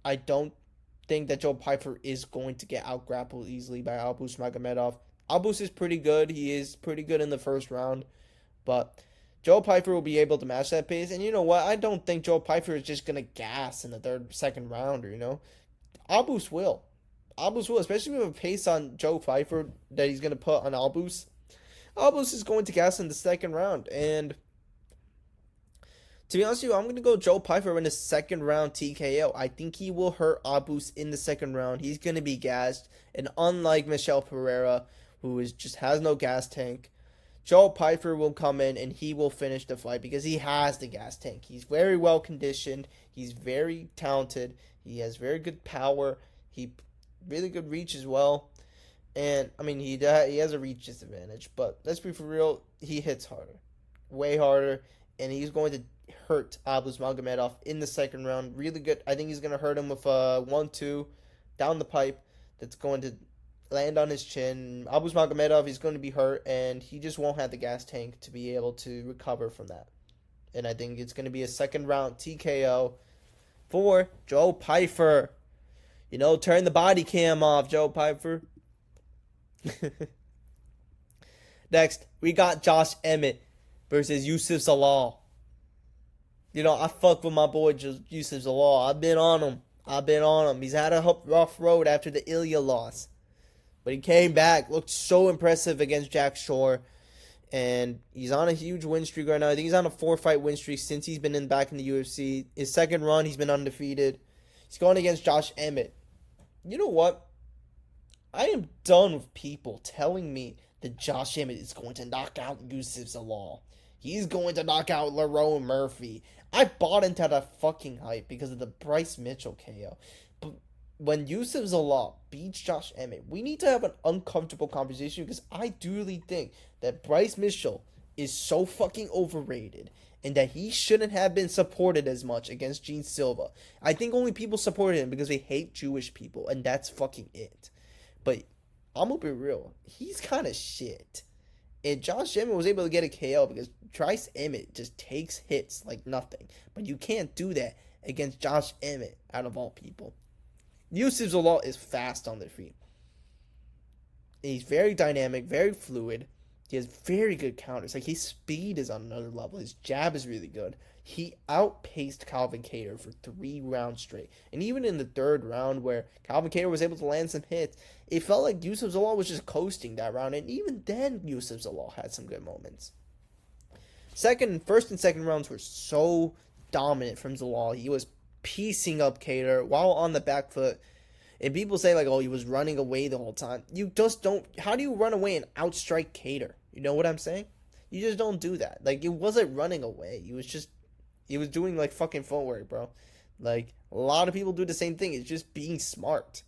I don't think that Joe Pyfer is going to get out grappled easily by Albus Magomedov. Albus is pretty good. He is pretty good in the first round, but Joe Pyfer will be able to match that pace. And you know what? I don't think Joe Pyfer is just gonna gas in the second rounder. Albus will. Albus will, especially with a pace on Joe Pyfer that he's gonna put on Albus. Albus is going to gas in the second round, and to be honest with you, I'm going to go Joe Pyfer in the second round TKO. I think he will hurt Abus in the second round. He's going to be gassed. And unlike Michel Pereira, who just has no gas tank, Joe Pyfer will come in and he will finish the fight because he has the gas tank. He's very well conditioned. He's very talented. He has very good power. He really good reach as well. And, I mean, he has a reach disadvantage. But let's be for real, he hits harder. Way harder. And he's going to hurt Abus Magomedov in the second round. Really good. I think he's going to hurt him with a 1-2 down the pipe that's going to land on his chin. Abus Magomedov is going to be hurt, and he just won't have the gas tank to be able to recover from that. And I think it's going to be a second round TKO for Joe Pyfer. Turn the body cam off, Joe Pyfer. Next, we got Josh Emmett versus Yusuf Zalal. I fuck with my boy Yusuf Zalal. I've been on him. He's had a rough road after the Ilya loss. But he came back, looked so impressive against Jack Shore. And he's on a huge win streak right now. I think he's on a 4-fight win streak since he's been back in the UFC. His second run, he's been undefeated. He's going against Josh Emmett. You know what? I am done with people telling me that Josh Emmett is going to knock out Yusuf Zalal. He's going to knock out Lerone Murphy. I bought into that fucking hype because of the Bryce Mitchell KO. But when Yusuf Zalal beats Josh Emmett, we need to have an uncomfortable conversation because I do really think that Bryce Mitchell is so fucking overrated and that he shouldn't have been supported as much against Gene Silva. I think only people supported him because they hate Jewish people, and that's fucking it. But I'm gonna be real. He's kind of shit. And Josh Emmett was able to get a KO because Bryce Emmett just takes hits like nothing. But you can't do that against Josh Emmett, out of all people. Yusuf Zalal is fast on the feet. He's very dynamic, very fluid. He has very good counters. Like, his speed is on another level. His jab is really good. He outpaced Calvin Kattar for 3 rounds straight. And even in the third round where Calvin Kattar was able to land some hits, it felt like Yusuf Zalal was just coasting that round. And even then, Yusuf Zalal had some good moments. First and second rounds were so dominant from Zalal. He was piecing up Kattar while on the back foot. And people say, like, oh, he was running away the whole time. You just don't. How do you run away and outstrike Kattar? You know what I'm saying? You just don't do that. Like, it wasn't running away. He was doing, like, fucking footwork, bro. Like, a lot of people do the same thing. It's just being smart.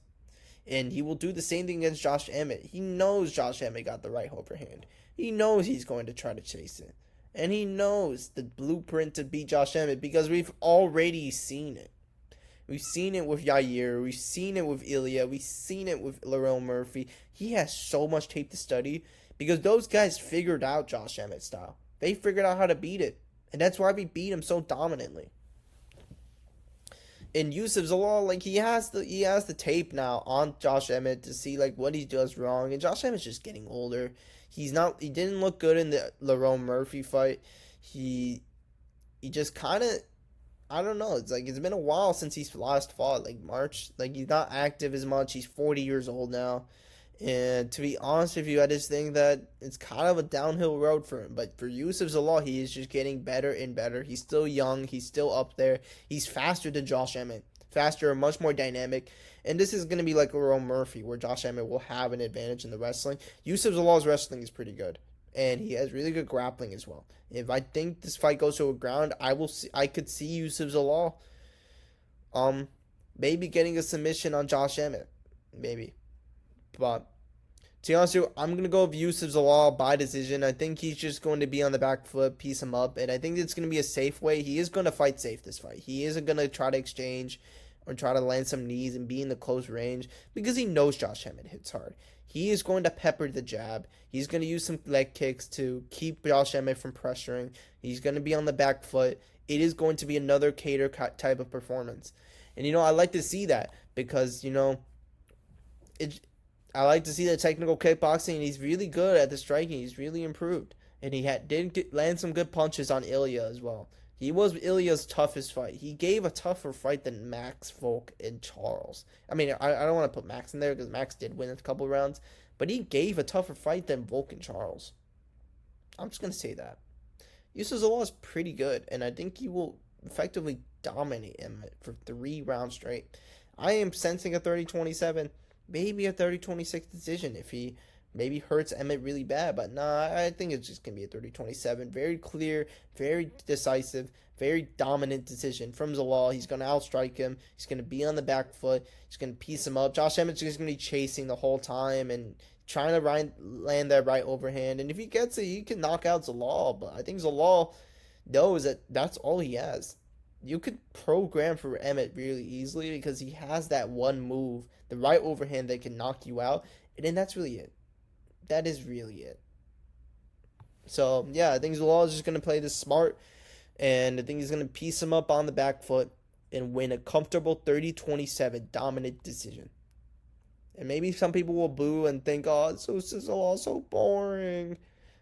And he will do the same thing against Josh Emmett. He knows Josh Emmett got the right upper hand. He knows he's going to try to chase it. And he knows the blueprint to beat Josh Emmett because we've already seen it. We've seen it with Yair. We've seen it with Ilya. We've seen it with Lerone Murphy. He has so much tape to study because those guys figured out Josh Emmett's style. They figured out how to beat it. And that's why we beat him so dominantly. And Yusuf Zalal, like, he has the tape now on Josh Emmett to see, like, what he does wrong. And Josh Emmett's just getting older. He didn't look good in the Lerone Murphy fight. He just kind of, I don't know. It's like it's been a while since he's last fought, like March. Like, he's not active as much. He's 40 years old now. And to be honest with you, I just think that it's kind of a downhill road for him. But for Yusuf Zalal, he is just getting better and better. He's still young. He's still up there. He's faster than Josh Emmett. Faster, much more dynamic. And this is going to be like Lerone Murphy, where Josh Emmett will have an advantage in the wrestling. Yusuf Zalal's wrestling is pretty good. And he has really good grappling as well. If I think this fight goes to a ground, I could see Yusuf Zalal maybe getting a submission on Josh Emmett. Maybe. But to be honest with you, I'm going to go with Yusuf Zalal by decision. I think he's just going to be on the back foot, piece him up. And I think it's going to be a safe way. He is going to fight safe this fight. He isn't going to try to exchange or try to land some knees and be in the close range because he knows Josh Emmett hits hard. He is going to pepper the jab. He's going to use some leg kicks to keep Josh Emmett from pressuring. He's going to be on the back foot. It is going to be another Kattar type of performance. And, I like to see that because, it. I like to see the technical kickboxing, and he's really good at the striking. He's really improved, and he did land some good punches on Ilya as well. He was Ilya's toughest fight. He gave a tougher fight than Max, Volk, and Charles. I mean, I don't want to put Max in there because Max did win a couple rounds, but he gave a tougher fight than Volk and Charles. I'm just gonna say that. Yusuf Zalal is pretty good, and I think he will effectively dominate him for 3 rounds straight. I am sensing a 30-27, maybe a 30-26 decision if he maybe hurts Emmett really bad. But nah, I think it's just going to be a 30-27. Very clear, very decisive, very dominant decision from Zalal. He's going to outstrike him. He's going to be on the back foot. He's going to piece him up. Josh Emmett's just going to be chasing the whole time and trying to land that right overhand. And if he gets it, he can knock out Zalal. But I think Zalal knows that that's all he has. You could program for Emmett really easily because he has that one move, the right overhand that can knock you out. And then that's really it. That is really it. So, yeah, I think Zalal is just going to play this smart. And I think he's going to piece him up on the back foot and win a comfortable 30-27 dominant decision. And maybe some people will boo and think, oh, Zalal's so boring.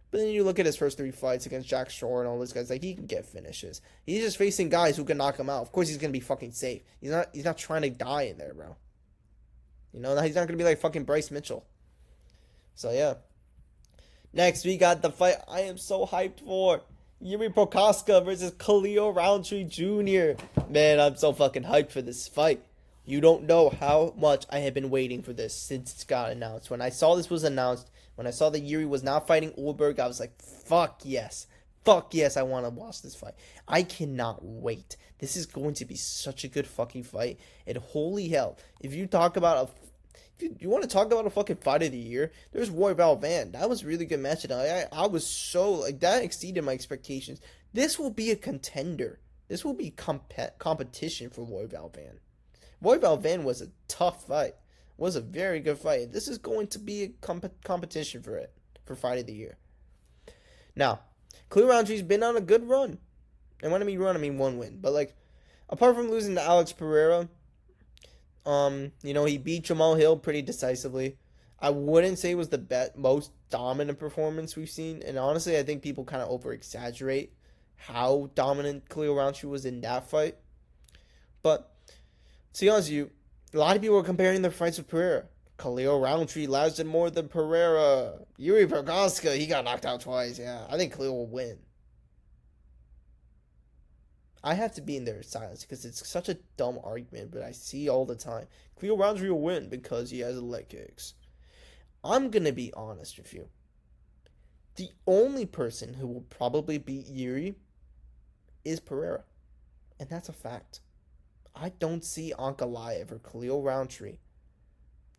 But then you look at his first 3 fights against Jack Shore and all those guys, like, he can get finishes. He's just facing guys who can knock him out. Of course he's going to be fucking safe. He's not trying to die in there, bro. He's not going to be like fucking Bryce Mitchell. So, yeah. Next, we got the fight I am so hyped for. Yuri Prochaska versus Khalil Roundtree Jr. Man, I'm so fucking hyped for this fight. You don't know how much I have been waiting for this since it got announced. When I saw this was announced, when I saw that Yuri was not fighting Ulberg, I was like, fuck yes. Fuck yes, I want to watch this fight. I cannot wait. This is going to be such a good fucking fight. And holy hell, if you want to talk about a fucking fight of the year, there's Royval Van. That was a really good match. And I was so, like, that exceeded my expectations. This will be a contender. This will be competition for Royval Van. Royval Van was a tough fight. Was a very good fight. This is going to be a competition for fight of the year. Now, Khalil Roundtree's been on a good run. And when I mean run, I mean 1 win. But, like, apart from losing to Alex Pereira, he beat Jamal Hill pretty decisively. I wouldn't say it was the most dominant performance we've seen. And honestly, I think people kind of over-exaggerate how dominant Khalil Roundtree was in that fight. But, to be honest with you, a lot of people are comparing their fights with Pereira. Khalil Roundtree lasted more than Pereira. Yuri Prochaska, he got knocked out twice. Yeah, I think Khalil will win. I have to be in their silence because it's such a dumb argument, but I see all the time. Khalil Roundtree will win because he has leg kicks. I'm going to be honest with you. The only person who will probably beat Yuri is Pereira. And that's a fact. I don't see Ankalaev or Khalil Roundtree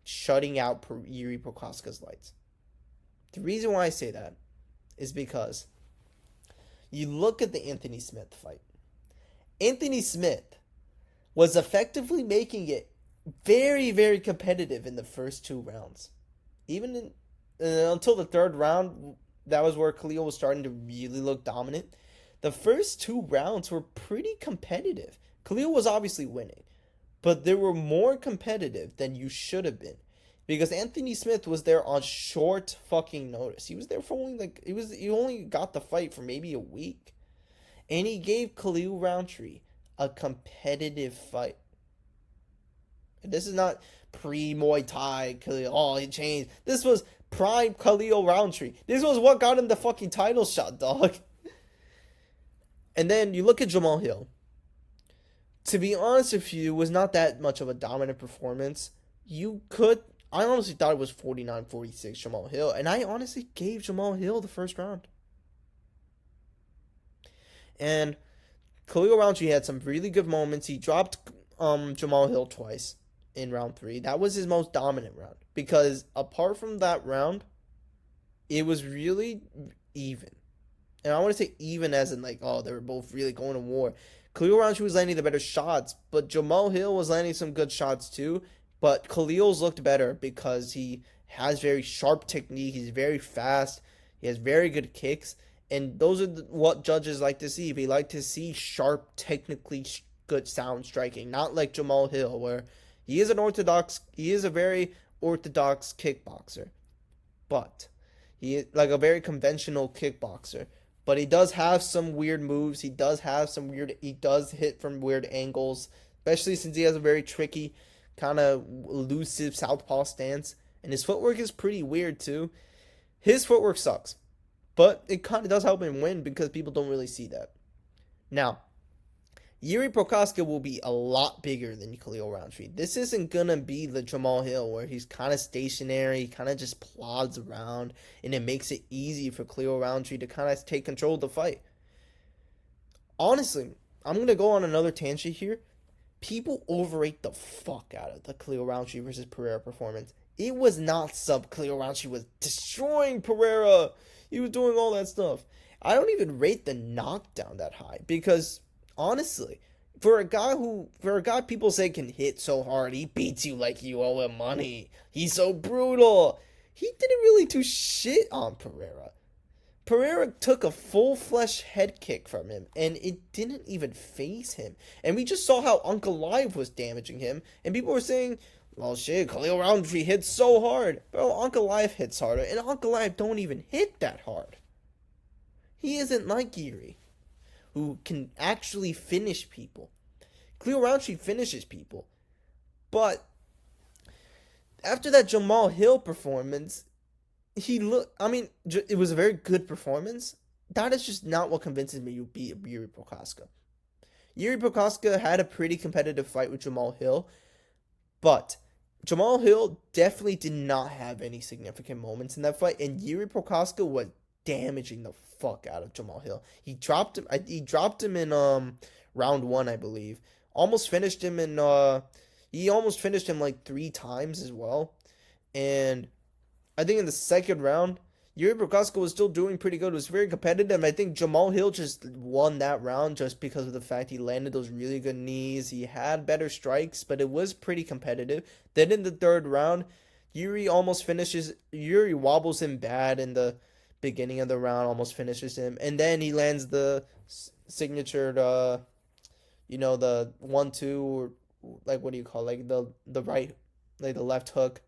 shutting out Yuri Prochaska's lights. The reason why I say that is because you look at the Anthony Smith fight. Anthony Smith was effectively making it very, very competitive in the first 2 rounds. Even until the 3rd round, that was where Khalil was starting to really look dominant. The first 2 rounds were pretty competitive. Khalil was obviously winning, but they were more competitive than you should have been. Because Anthony Smith was there on short fucking notice. He was there for only he only got the fight for maybe a week. And he gave Khalil Roundtree a competitive fight. And this is not pre-Muay Thai Khalil. Oh, he changed. This was prime Khalil Roundtree. This was what got him the fucking title shot, dog. And then you look at Jamal Hill. To be honest with you, it was not that much of a dominant performance. I honestly thought it was 49-46 Jamal Hill. And I honestly gave Jamal Hill the first round. And Khalil Roundtree had some really good moments. He dropped Jamal Hill twice in round 3. That was his most dominant round. Because apart from that round, it was really even. And I want to say even as in like, oh, they were both really going to war. Khalil Roundtree was landing the better shots, but Jamal Hill was landing some good shots too. But Khalil's looked better because he has very sharp technique. He's very fast. He has very good kicks. And those are what judges like to see. They like to see sharp, technically good sound striking. Not like Jamal Hill, where He is a very orthodox kickboxer, but he is like a very conventional kickboxer. But he does have some weird moves. He does hit from weird angles, especially since he has a very tricky, kind of elusive southpaw stance. And his footwork is pretty weird too. His footwork sucks, but it kind of does help him win because people don't really see that. Now, Yuri Prokaska will be a lot bigger than Khalil Roundtree. This isn't gonna be the Jamal Hill where he's kind of stationary, kind of just plods around, and it makes it easy for Khalil Roundtree to kind of take control of the fight. Honestly, I'm gonna go on another tangent here. People overrate the fuck out of the Khalil Roundtree versus Pereira performance. It was not sub. Khalil Roundtree was destroying Pereira. He was doing all that stuff. I don't even rate the knockdown that high because honestly, for a guy people say can hit so hard, he beats you like you owe him money. He's so brutal. He didn't really do shit on Pereira. Pereira took a full flesh head kick from him, and it didn't even phase him. And we just saw how Ankalaev was damaging him, and people were saying, well, shit, Khalil Roundtree hits so hard. Bro, Ankalaev hits harder, and Ankalaev don't even hit that hard. He isn't like Yuri, who can actually finish people. Khalil Roundtree finishes people. But after that Jamal Hill performance, it was a very good performance. That is just not what convinces me to beat Yuri Prokaska. Yuri Prokaska had a pretty competitive fight with Jamal Hill, but Jamal Hill definitely did not have any significant moments in that fight, and Yuri Prokaska was damaging the fuck out of Jamal Hill. He dropped him. He dropped him in round one, I believe. He almost finished him like 3 times as well, and I think in the second round, Yuri Prokaska was still doing pretty good. It was very competitive. And I think Jamal Hill just won that round just because of the fact he landed those really good knees. He had better strikes, but it was pretty competitive. Then in the third round, Yuri wobbles him bad in the beginning of the round, almost finishes him. And then he lands the signature, the 1-2, or like, what do you call it? Like the right, like the left hook.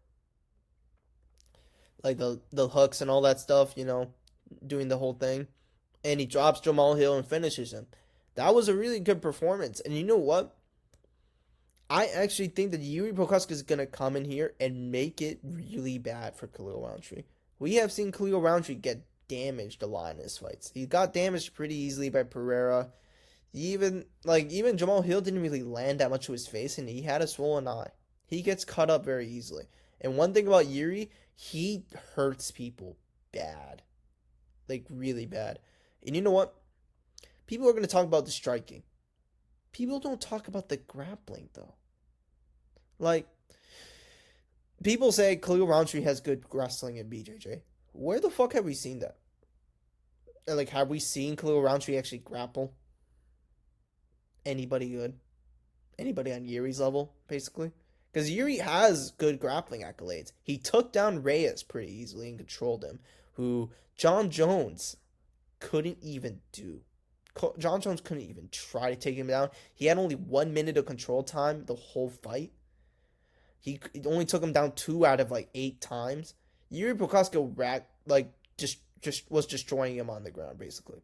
Like the hooks and all that stuff, doing the whole thing. And he drops Jamal Hill and finishes him. That was a really good performance. And you know what? I actually think that Yuri Prokaska is going to come in here and make it really bad for Khalil Roundtree. We have seen Khalil Roundtree get damaged a lot in his fights. He got damaged pretty easily by Pereira. Even Jamal Hill didn't really land that much to his face, and he had a swollen eye. He gets cut up very easily. And one thing about Yuri, he hurts people bad. Like, really bad. And you know what? People are going to talk about the striking. People don't talk about the grappling, though. Like, people say Khalil Roundtree has good wrestling in BJJ. Where the fuck have we seen that? Like, have we seen Khalil Roundtree actually grapple? Anybody good? Anybody on Yuri's level, basically? Because Yuri has good grappling accolades. He took down Reyes pretty easily and controlled him, who John Jones couldn't even do. John Jones couldn't even try to take him down. He had only 1 minute of control time the whole fight. He only took him down 2 out of like 8 times. Yuri Prokaska just was destroying him on the ground, basically.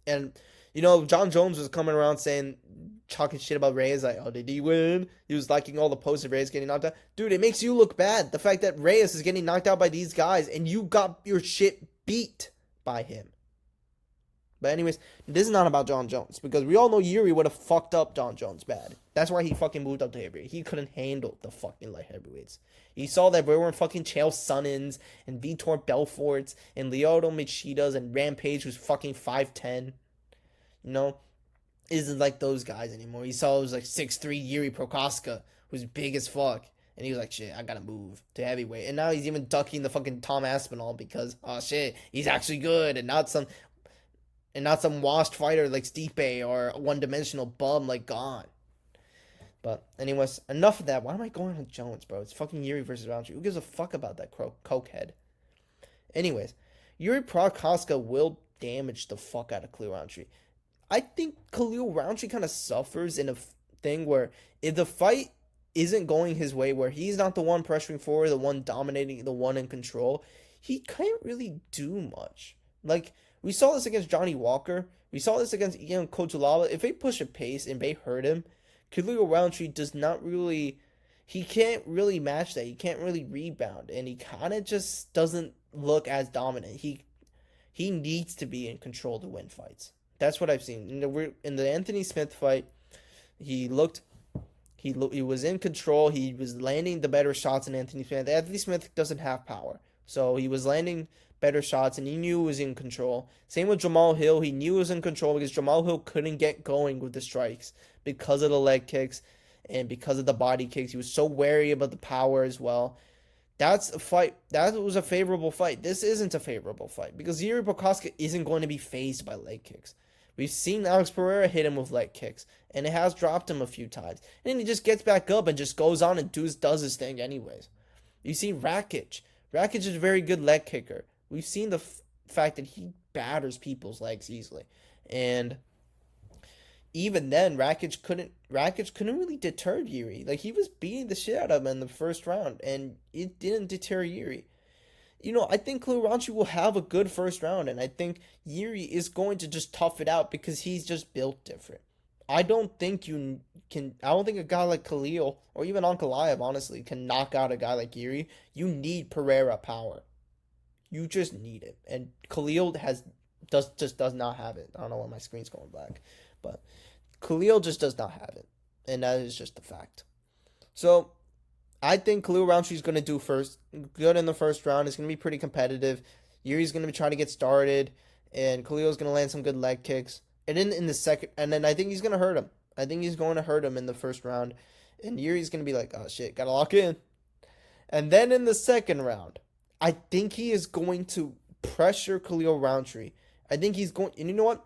And John Jones was coming around talking shit about Reyes, like, oh, did he win? He was liking all the posts of Reyes getting knocked out. Dude, it makes you look bad. The fact that Reyes is getting knocked out by these guys, and you got your shit beat by him. But anyways, this is not about John Jones, because we all know Yuri would have fucked up John Jones bad. That's why he fucking moved up to heavyweight. He couldn't handle the fucking light heavyweights. He saw that we were fucking Chael Sonnens, and Vitor Belforts, and Lyoto Machidas, and Rampage, who's fucking 5'10". Isn't like those guys anymore. He saw it was like 6'3" Yuri Prokaska, who's big as fuck. And he was like, shit, I gotta move to heavyweight. And now he's even ducking the fucking Tom Aspinall because, oh shit, he's actually good and not some washed fighter like Stipe or a one-dimensional bum like Gone. But anyways, enough of that. Why am I going on Jones, bro? It's fucking Yuri versus Roundtree. Who gives a fuck about that cokehead? Anyways, Yuri Prokaska will damage the fuck out of Khalil Roundtree. I think Khalil Roundtree kind of suffers in a thing where if the fight isn't going his way, where he's not the one pressuring forward, the one dominating, the one in control, he can't really do much. Like, we saw this against Johnny Walker. We saw this against Ian Kochalala. If they push a pace and they hurt him, Khalil Roundtree does not really. He can't really match that. He can't really rebound, and he kind of just doesn't look as dominant. He needs to be in control to win fights. That's what I've seen in the Anthony Smith fight. He looked he was in control. He was landing the better shots than Anthony Smith. Anthony Smith doesn't have power, so he was landing better shots, and he knew he was in control. Same with Jamal Hill. He knew he was in control because Jamal Hill couldn't get going with the strikes because of the leg kicks and because of the body kicks. He was so wary about the power as well. That's a fight. That was a favorable fight. This isn't a favorable fight because Yuri Prokaska isn't going to be phased by leg kicks. We've seen Alex Pereira hit him with leg kicks, and it has dropped him a few times. And then he just gets back up and just goes on and does his thing anyways. You've seen Rakic. Rakic is a very good leg kicker. We've seen the fact that he batters people's legs easily. And even then, Rakic couldn't really deter Yuri. Like, he was beating the shit out of him in the first round, and it didn't deter Yuri. I think Khalil Roundtree will have a good first round, and I think Yuri is going to just tough it out because he's just built different. I don't think a guy like Khalil, or even Ankalaev, honestly, can knock out a guy like Yuri. You need Pereira power. You just need it. And Khalil just does not have it. I don't know why my screen's going black. But Khalil just does not have it. And that is just a fact. So I think Khalil Roundtree is going to do good in the first round. It's going to be pretty competitive. Yuri's going to be trying to get started, and Khalil's going to land some good leg kicks. And then in the second, and then I think he's going to hurt him. I think he's going to hurt him in the first round, and Yuri's going to be like, "Oh shit, gotta lock in." And then in the second round, I think he is going to pressure Khalil Roundtree. I think he's going, and you know what?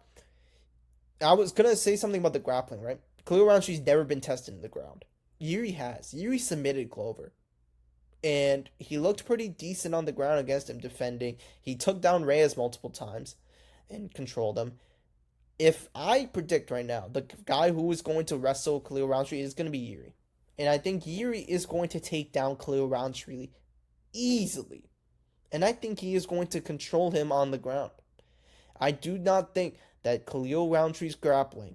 I was gonna say something about the grappling, right? Khalil Roundtree's never been tested in the ground. Yuri has. Yuri submitted Glover. And he looked pretty decent on the ground against him defending. He took down Reyes multiple times and controlled him. If I predict right now, the guy who is going to wrestle Khalil Roundtree is going to be Yuri. And I think Yuri is going to take down Khalil Roundtree easily. And I think he is going to control him on the ground. I do not think that Khalil Roundtree's grappling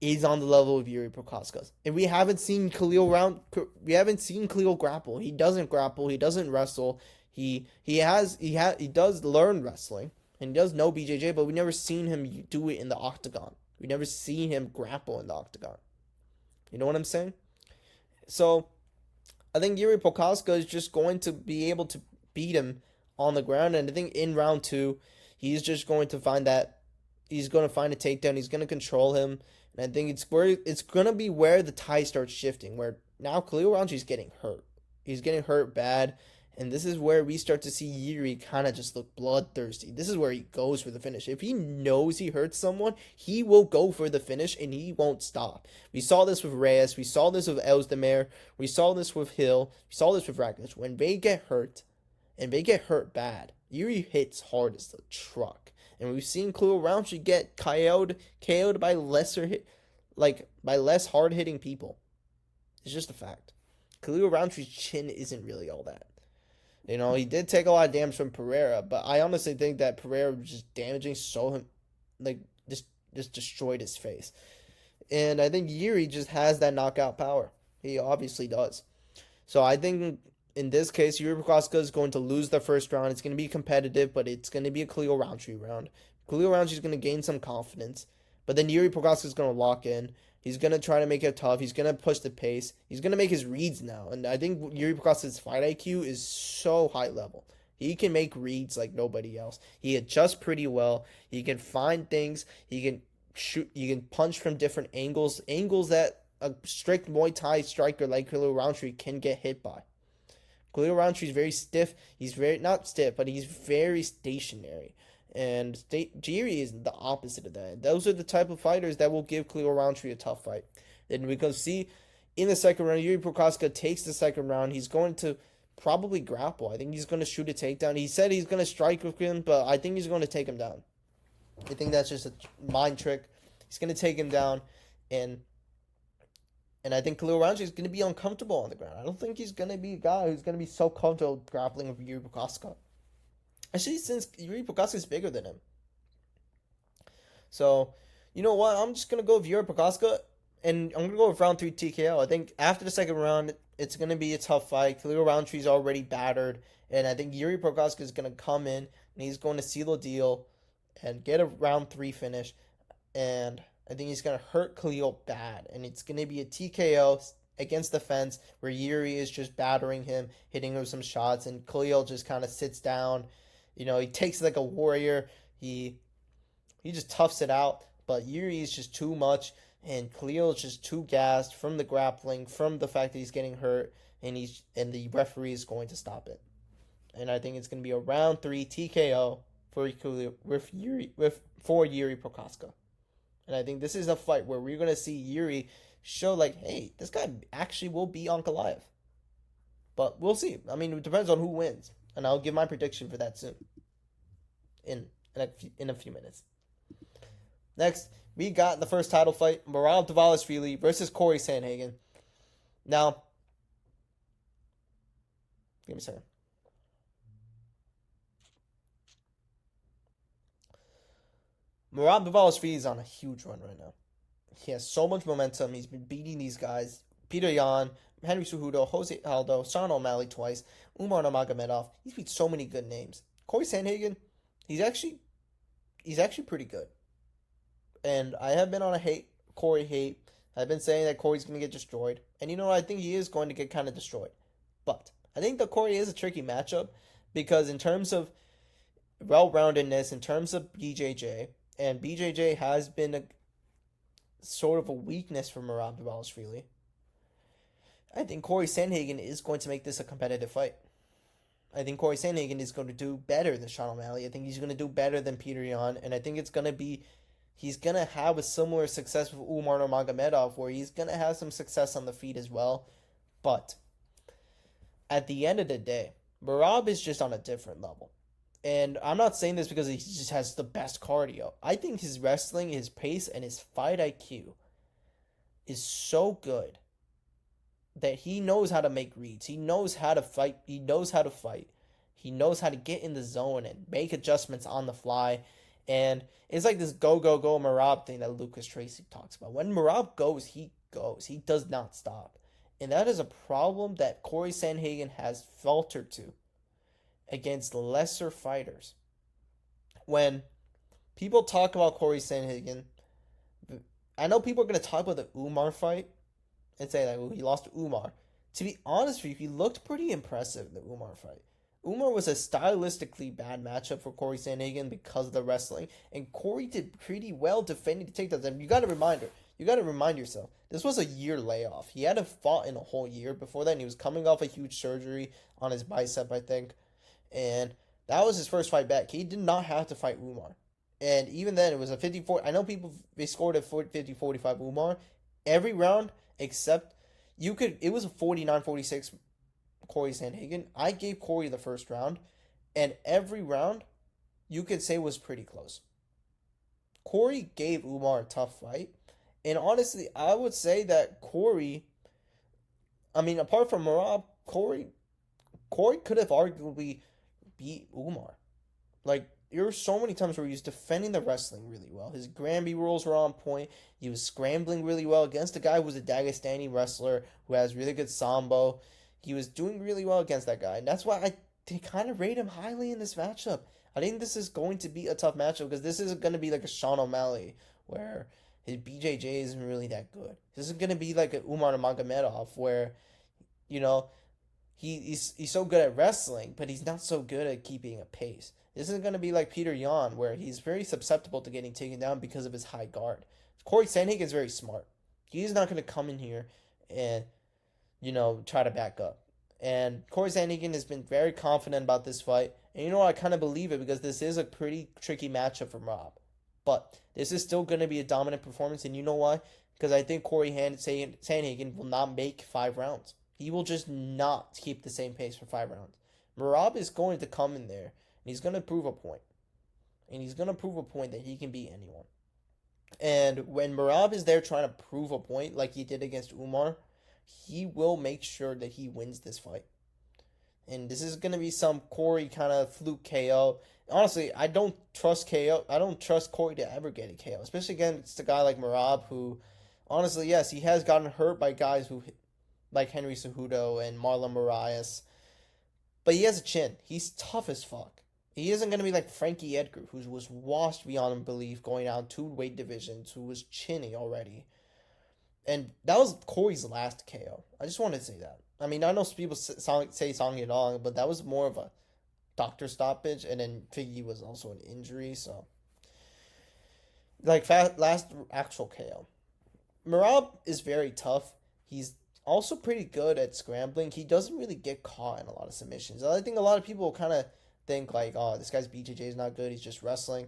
is on the level of Yuri Prokaska's. And we haven't seen Khalil grapple. He doesn't grapple, he doesn't wrestle. He does learn wrestling and he does know BJJ, but we never seen him do it in the octagon. We never seen him grapple in the octagon. You know what I'm saying? So I think Yuri Prokaska is just going to be able to beat him on the ground, and I think in round 2 he's just going to find that he's going to find a takedown. He's going to control him. And I think it's going to be where the tie starts shifting, where now Khalil Roundtree is getting hurt. He's getting hurt bad, and this is where we start to see Yuri kind of just look bloodthirsty. This is where he goes for the finish. If he knows he hurts someone, he will go for the finish, and he won't stop. We saw this with Reyes. We saw this with Özdemir. We saw this with Hill. We saw this with Rakic. When they get hurt, and they get hurt bad, Yuri hits hard as the truck. And we've seen Khalil Roundtree get KO'd by by less hard hitting people. It's just a fact. Khalil Roundtree's chin isn't really all that. He did take a lot of damage from Pereira, but I honestly think that Pereira was just damaging just destroyed his face. And I think Yuri just has that knockout power. He obviously does. So I think in this case, Yuri Prokaska is going to lose the first round. It's going to be competitive, but it's going to be a Khalil Roundtree round. Khalil Roundtree is going to gain some confidence, but then Yuri Prokaska is going to lock in. He's going to try to make it tough. He's going to push the pace. He's going to make his reads now. And I think Yuri Prokaska's fight IQ is so high level. He can make reads like nobody else. He adjusts pretty well. He can find things. He can shoot. He can punch from different angles. Angles that a strict Muay Thai striker like Khalil Roundtree can get hit by. Khalil Roundtree is very stiff. He's not stiff, but he's very stationary. And Yuri is the opposite of that. Those are the type of fighters that will give Khalil Roundtree a tough fight. Then we can see in the second round, Yuri Prokaska takes the second round. He's going to probably grapple. I think he's going to shoot a takedown. He said he's going to strike with him, but I think he's going to take him down. I think that's just a mind trick. He's going to take him down, and And I think Khalil Roundtree is going to be uncomfortable on the ground. I don't think he's going to be a guy who's going to be so comfortable grappling with Yuri Prokaska. Especially since Yuri Prokaska is bigger than him. So, you know what? I'm just going to go with Yuri Prokaska, and I'm going to go with round 3 TKO. I think after the second round, it's going to be a tough fight. Khalil Roundtree's already battered, and I think Yuri Prokaska is going to come in, and he's going to seal the deal and get a round 3 finish. And I think he's going to hurt Khalil bad, and it's going to be a TKO against the fence where Yuri is just battering him, hitting him with some shots, and Khalil just kind of sits down. You know, he takes it like a warrior. He just toughs it out, but Yuri is just too much, and Khalil is just too gassed from the grappling, from the fact that he's getting hurt, and the referee is going to stop it. And I think it's going to be a round 3 TKO for Khalil for Yuri Prokaska. And I think this is a fight where we're going to see Yuri show like, hey, this guy actually will be Ankalaev. But we'll see. I mean, it depends on who wins, and I'll give my prediction for that soon. In a few minutes. Next, we got the first title fight, Merab Dvalishvili versus Corey Sandhagen. Now, give me a second. Merab Dvalishvili is on a huge run right now. He has so much momentum. He's been beating these guys. Peter Yan, Henry Cejudo, Jose Aldo, Sean O'Malley twice, Umar Nurmagomedov. He's beat so many good names. Corey Sandhagen, he's actually pretty good. And I have been on a Corey hate. I've been saying that Corey's going to get destroyed. And you know, I think he is going to get kind of destroyed. But I think that Corey is a tricky matchup because in terms of well-roundedness, in terms of BJJ, and BJJ has been a sort of a weakness for Merab Dvalishvili. I think Corey Sandhagen is going to make this a competitive fight. I think Corey Sandhagen is going to do better than Sean O'Malley. I think he's going to do better than Peter Yan, and I think it's going to be he's going to have a similar success with Umar Nurmagomedov, where he's going to have some success on the feet as well. But at the end of the day, Merab is just on a different level. And I'm not saying this because he just has the best cardio. I think his wrestling, his pace, and his fight IQ is so good that he knows how to make reads. He knows how to fight. He knows how to fight. He knows how to get in the zone and make adjustments on the fly. And it's like this go, go, go Merab thing that Lucas Tracy talks about. When Merab goes, he goes. He does not stop. And that is a problem that Corey Sandhagen has faltered to against lesser fighters. When people talk about Corey Sandhagen, I know people are going to talk about the Umar fight and say like, well, he lost to Umar. To be honest with you, he looked pretty impressive in the Umar fight. Umar was a stylistically bad matchup for Corey Sandhagen because of the wrestling, and Corey did pretty well defending the takedowns. And you got to remind yourself, this was a year layoff. He hadn't fought in a whole year before that, and he was coming off a huge surgery on his bicep, I think. And that was his first fight back. He did not have to fight Umar. And even then, it was a 54. I know they scored a 50-45 Umar. Every round, except it was a 49-46 Corey Sandhagen. I gave Corey the first round. And every round, you could say was pretty close. Corey gave Umar a tough fight. And honestly, I would say that Corey, I mean, apart from Merab, Corey could have arguably beat Umar. Like, there were so many times where he was defending the wrestling really well. His Granby rules were on point. He was scrambling really well against a guy who was a Dagestani wrestler who has really good sambo. He was doing really well against that guy. And that's why I kind of rate him highly in this matchup. I think this is going to be a tough matchup because this isn't going to be like a Sean O'Malley where his BJJ isn't really that good. This is going to be like a Umar Nurmagomedov where, you know, he's so good at wrestling, but he's not so good at keeping a pace. This isn't going to be like Peter Yan, where he's very susceptible to getting taken down because of his high guard. Corey Sandhagen is very smart. He's not going to come in here and, you know, try to back up. And Corey Sandhagen has been very confident about this fight. And you know what? I kind of believe it because this is a pretty tricky matchup for Rob. But this is still going to be a dominant performance. And you know why? Because I think Corey Sandhagen will not make 5 rounds. He will just not keep the same pace for 5 rounds. Merab is going to come in there, and he's going to prove a point. And he's going to prove a point that he can beat anyone. And when Merab is there trying to prove a point like he did against Umar, he will make sure that he wins this fight. And this is going to be some Corey kind of fluke KO. Honestly, I don't trust KO. I don't trust Corey to ever get a KO, especially against a guy like Merab, who, honestly, yes, he has gotten hurt by guys who, like Henry Cejudo and Marlon Moraes, but he has a chin. He's tough as fuck. He isn't going to be like Frankie Edgar, who was washed beyond belief going down two weight divisions, who was chinny already. And that was Corey's last KO. I just wanted to say that. I mean, I know people say Song Yadong, but that was more of a doctor stoppage, and then Figgy was also an injury, so. Like, last actual KO. Merab is very tough. He's also pretty good at scrambling. He doesn't really get caught in a lot of submissions. I think a lot of people kind of think, like, oh, this guy's BJJ is not good. He's just wrestling.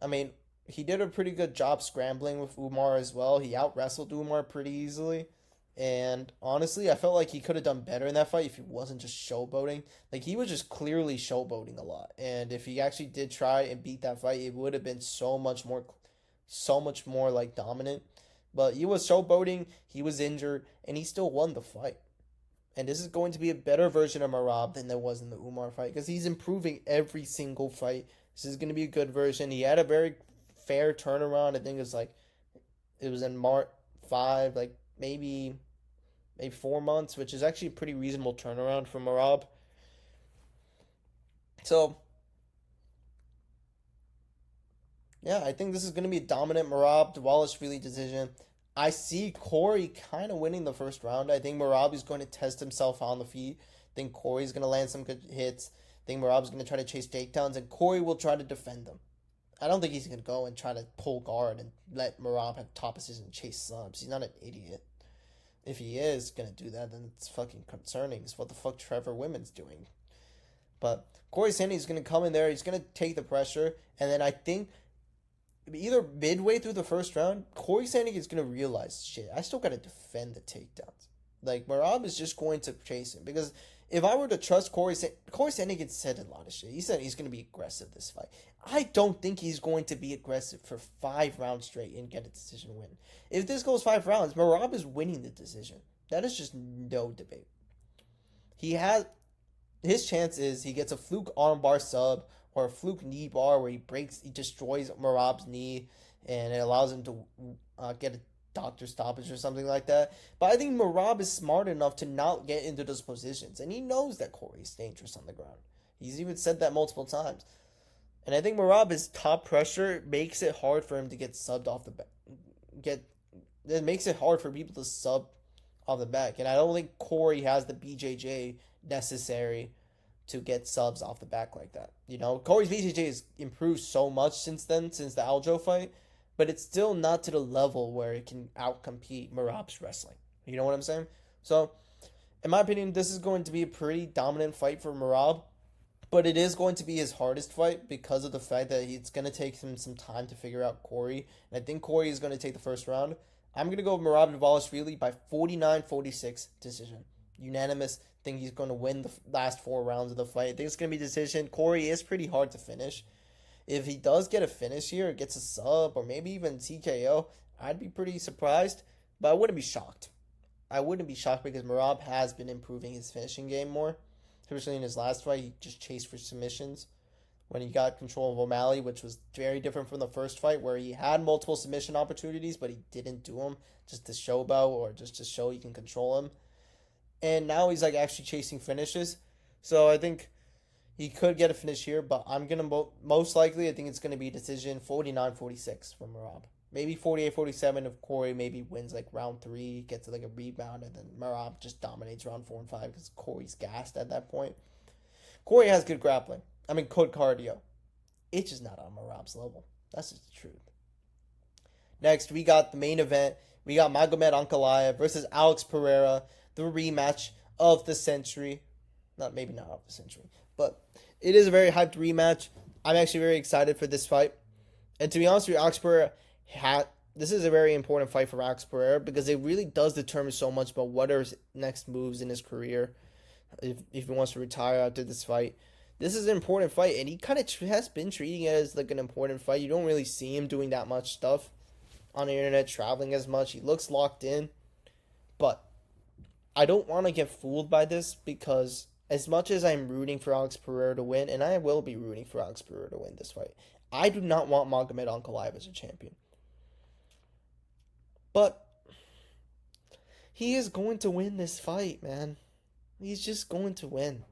I mean, he did a pretty good job scrambling with Umar as well. He out wrestled Umar pretty easily. And honestly, I felt like he could have done better in that fight if he wasn't just showboating. Like, he was just clearly showboating a lot. And if he actually did try and beat that fight, it would have been so much more like dominant. But he was showboating, he was injured, and he still won the fight. And this is going to be a better version of Merab than there was in the Umar fight, because he's improving every single fight. This is going to be a good version. He had a very fair turnaround. I think it was in March 5, like maybe 4 months, which is actually a pretty reasonable turnaround for Merab. So yeah, I think this is going to be a dominant Merab Dvalishvili decision. I see Corey kind of winning the first round. I think Merab is going to test himself on the feet. I think Corey's going to land some good hits. I think Merab's going to try to chase takedowns, and Corey will try to defend them. I don't think he's going to go and try to pull guard and let Merab have top position and chase subs. He's not an idiot. If he is going to do that, then it's fucking concerning. It's what the fuck Trevor Women's doing. But Corey Sandy is going to come in there. He's going to take the pressure. And then I think either midway through the first round, Corey Sandy is going to realize, shit, I still got to defend the takedowns. Like, Merab is just going to chase him. Because if I were to trust Corey Sandy said a lot of shit. He said he's going to be aggressive this fight. I don't think he's going to be aggressive for 5 rounds straight and get a decision win. If this goes 5 rounds, Merab is winning the decision. That is just no debate. His chance is he gets a fluke armbar sub or a fluke knee bar where he destroys Merab's knee, and it allows him to get a doctor stoppage or something like that. But I think Merab is smart enough to not get into those positions, and he knows that Corey's dangerous on the ground. He's even said that multiple times. And I think Merab's top pressure makes it hard for him to get subbed off the back. It makes it hard for people to sub off the back, and I don't think Corey has the BJJ necessary to get subs off the back like that. You know, Corey's BJJ has improved so much since the Aljo fight, but it's still not to the level where it can outcompete Merab's wrestling. You know what I'm saying? So, in my opinion, this is going to be a pretty dominant fight for Merab, but it is going to be his hardest fight because of the fact that it's going to take him some time to figure out Corey, and I think Corey is going to take the first round. I'm going to go with Merab Dvalishvili by 49-46 decision. Unanimous. Think he's going to win the last 4 rounds of the fight. I think it's going to be a decision. Corey is pretty hard to finish. If he does get a finish here, gets a sub, or maybe even TKO, I'd be pretty surprised, but I wouldn't be shocked. I wouldn't be shocked because Merab has been improving his finishing game more. Especially in his last fight, he just chased for submissions when he got control of O'Malley, which was very different from the first fight where he had multiple submission opportunities, but he didn't do them just to showboat or just to show he can control him. And now he's like actually chasing finishes. So I think he could get a finish here, but I'm going to most likely, I think it's going to be a decision 49-46 from Merab. Maybe 48-47 if Corey maybe wins like round 3, gets like a rebound, and then Merab just dominates round 4 and 5 because Corey's gassed at that point. Corey has good grappling. I mean, good cardio. It's just not on Merab's level. That's just the truth. Next, we got the main event. We got Magomed Ankalaev versus Alex Pereira. The rematch of the century. Maybe not of the century, but it is a very hyped rematch. I'm actually very excited for this fight. And to be honest with you, Alex Pereira, this is a very important fight for Alex Pereira because it really does determine so much about what are his next moves in his career. If he wants to retire after this fight. This is an important fight, and he kind of has been treating it as like an important fight. You don't really see him doing that much stuff. on the internet, traveling as much. He looks locked in, but I don't want to get fooled by this because as much as I'm rooting for Alex Pereira to win, and I will be rooting for Alex Pereira to win this fight, I do not want Magomed Ankalaev as a champion. But he is going to win this fight, man. He's just going to win.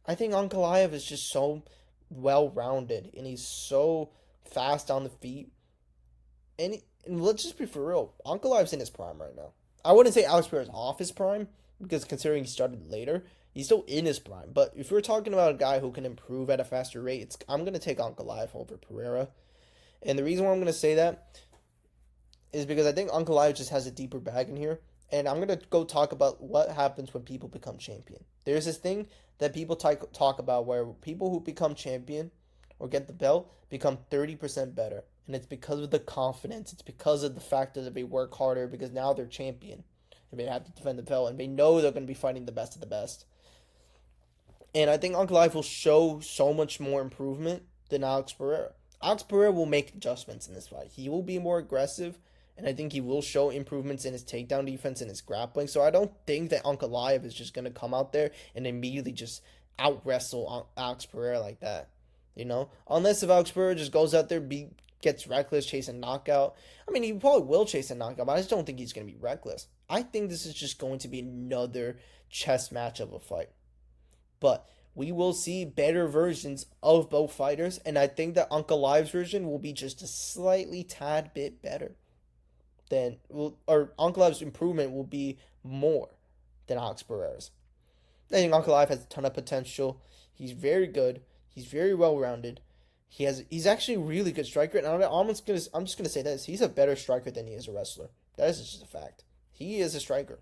I think Ankalaev is just so well rounded and he's so fast on the feet. And let's just be for real, Ankalaev's in his prime right now. I wouldn't say Alex Pereira's off his prime because considering he started later, he's still in his prime. But if we're talking about a guy who can improve at a faster rate, I'm gonna take Ankalaev over Pereira. And the reason why I'm gonna say that is because I think Ankalaev just has a deeper bag in here. And I'm going to go talk about what happens when people become champion. There's this thing that people talk about where people who become champion or get the belt become 30% better. And it's because of the confidence. It's because of the fact that they work harder because now they're champion. And they have to defend the belt. And they know they're going to be fighting the best of the best. And I think Ankalaev will show so much more improvement than Alex Pereira. Alex Pereira will make adjustments in this fight. He will be more aggressive. And I think he will show improvements in his takedown defense and his grappling. So I don't think that Ankalaev is just going to come out there and immediately just out-wrestle Alex Pereira like that. You know? Unless if Alex Pereira just goes out there, gets reckless, chase a knockout. I mean, he probably will chase a knockout, but I just don't think he's going to be reckless. I think this is just going to be another chess match of a fight. But we will see better versions of both fighters. And I think that Ankalaev's version will be just a slightly tad bit better. Ankalaev's improvement will be more than Alex Pereira's. I think Ankalaev has a ton of potential. He's very good. He's very well rounded. He's actually a really good striker. And I'm just gonna say this: he's a better striker than he is a wrestler. That is just a fact. He is a striker,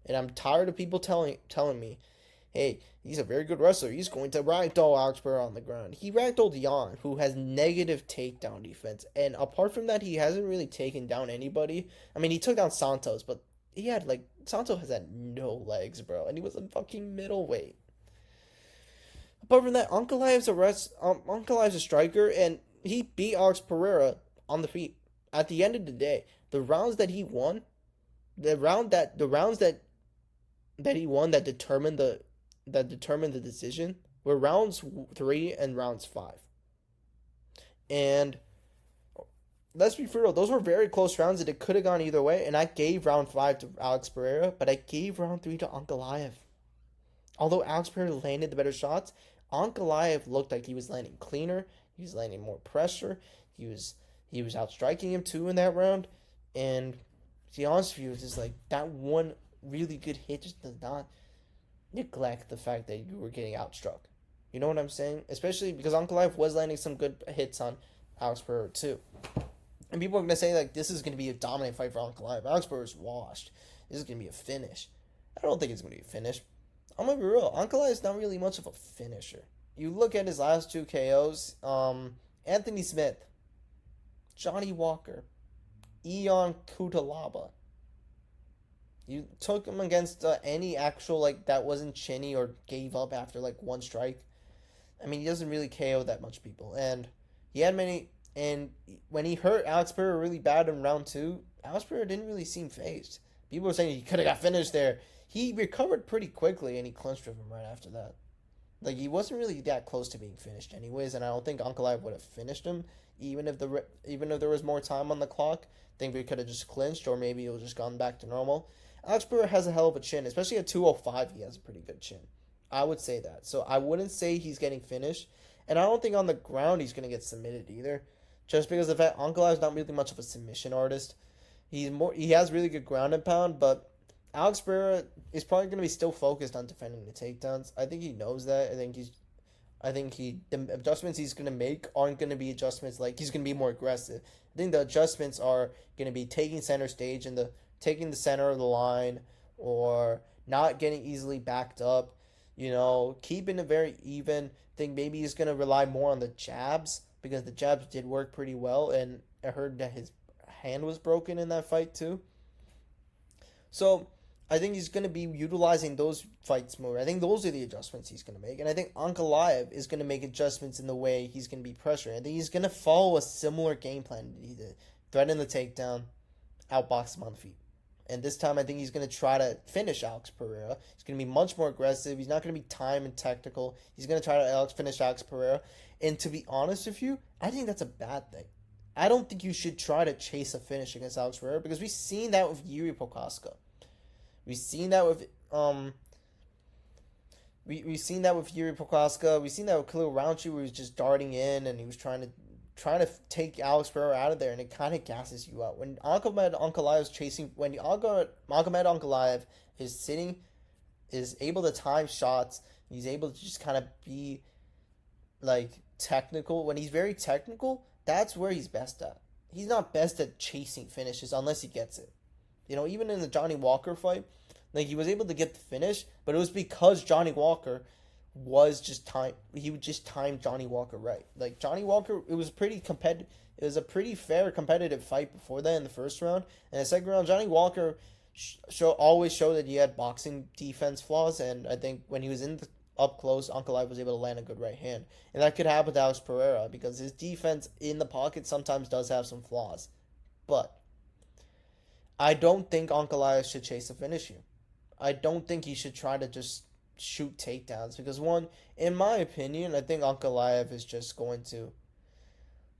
and I'm tired of people telling me, hey, he's a very good wrestler. He's going to ragdoll Alex Pereira on the ground. He ragdolled Jan, who has negative takedown defense. And apart from that, he hasn't really taken down anybody. I mean, he took down Santos, but Santos has had no legs, bro. And he was a fucking middleweight. Apart from that, Ankalaev's a striker, and he beat Alex Pereira on the feet. At the end of the day, the rounds that he won, the rounds that he won that determined the decision were rounds 3 and rounds 5. And let's be real, those were very close rounds and it could have gone either way. And I gave round 5 to Alex Pereira, but I gave round 3 to Ankalaev. Although Alex Pereira landed the better shots, Ankalaev looked like he was landing cleaner. He was landing more pressure. He was outstriking him too in that round. And to be honest with you, it's just like that one really good hit just does not neglect the fact that you were getting outstruck. You know what I'm saying? Especially because Ankalaev was landing some good hits on Alex Pereira too. And people are going to say like this is going to be a dominant fight for Ankalaev. Alex Pereira's washed. This is going to be a finish. I don't think it's going to be a finish. I'm going to be real. Ankalaev is not really much of a finisher. You look at his last 2 KOs, Anthony Smith, Johnny Walker, Ion Cutelaba. You took him against any actual, that wasn't chinny or gave up after, 1 strike. I mean, he doesn't really KO that much people. And he had many... And when he hurt Alex Pereira really bad in round 2, Alex Pereira didn't really seem phased. People were saying he could have got finished there. He recovered pretty quickly, and he clinched with him right after that. He wasn't really that close to being finished anyways, and I don't think Ankalaev would have finished him, even if there was more time on the clock. I think we could have just clinched, or maybe it would have just gone back to normal. Alex Pereira has a hell of a chin, especially at 205. He has a pretty good chin. I would say that. So I wouldn't say he's getting finished, and I don't think on the ground he's gonna get submitted either, just because of the fact Ankalaev is not really much of a submission artist. He has really good ground and pound, but Alex Pereira is probably going to be still focused on defending the takedowns. I think he knows that. The adjustments he's going to make aren't going to be adjustments like he's going to be more aggressive. I think the adjustments are going to be taking center stage and taking the center of the line, or not getting easily backed up. Keeping it very even. I think maybe he's going to rely more on the jabs, because the jabs did work pretty well, and I heard that his hand was broken in that fight too. So I think he's going to be utilizing those fights more. I think those are the adjustments he's going to make. And I think Ankalaev is going to make adjustments in the way he's going to be pressured. I think he's going to follow a similar game plan threaten the takedown, outbox him on the feet. And this time, I think he's going to try to finish Alex Pereira. He's going to be much more aggressive. He's not going to be time and technical. He's going to try to finish Alex Pereira. And to be honest with you, I think that's a bad thing. I don't think you should try to chase a finish against Alex Pereira because we've seen that with Yuri Prochazka. We've seen that with we've seen that with Yuri Prochazka. We've seen that with Khalil Rountree, where he was just darting in and he was trying to take Alex Pereira out of there, and it kind of gasses you out. When Ankalaev is chasing, when Magomed Ankalaev is able to time shots, he's able to just kind of be like technical. When he's very technical, that's where he's best at. He's not best at chasing finishes unless he gets it. Even in the Johnny Walker fight, like he was able to get the finish, but it was because Johnny Walker was just time. He would just time Johnny Walker right. Like Johnny Walker, it was pretty competitive. It was a pretty fair competitive fight before that in the first round. And the second round, Johnny Walker always showed that he had boxing defense flaws. And I think when he was up close, Ankalaev was able to land a good right hand. And that could happen to Alex Pereira because his defense in the pocket sometimes does have some flaws. But I don't think Ankalaev should chase a finish here. I don't think he should try to just shoot takedowns because, one, in my opinion, I think Ankalaev is just going to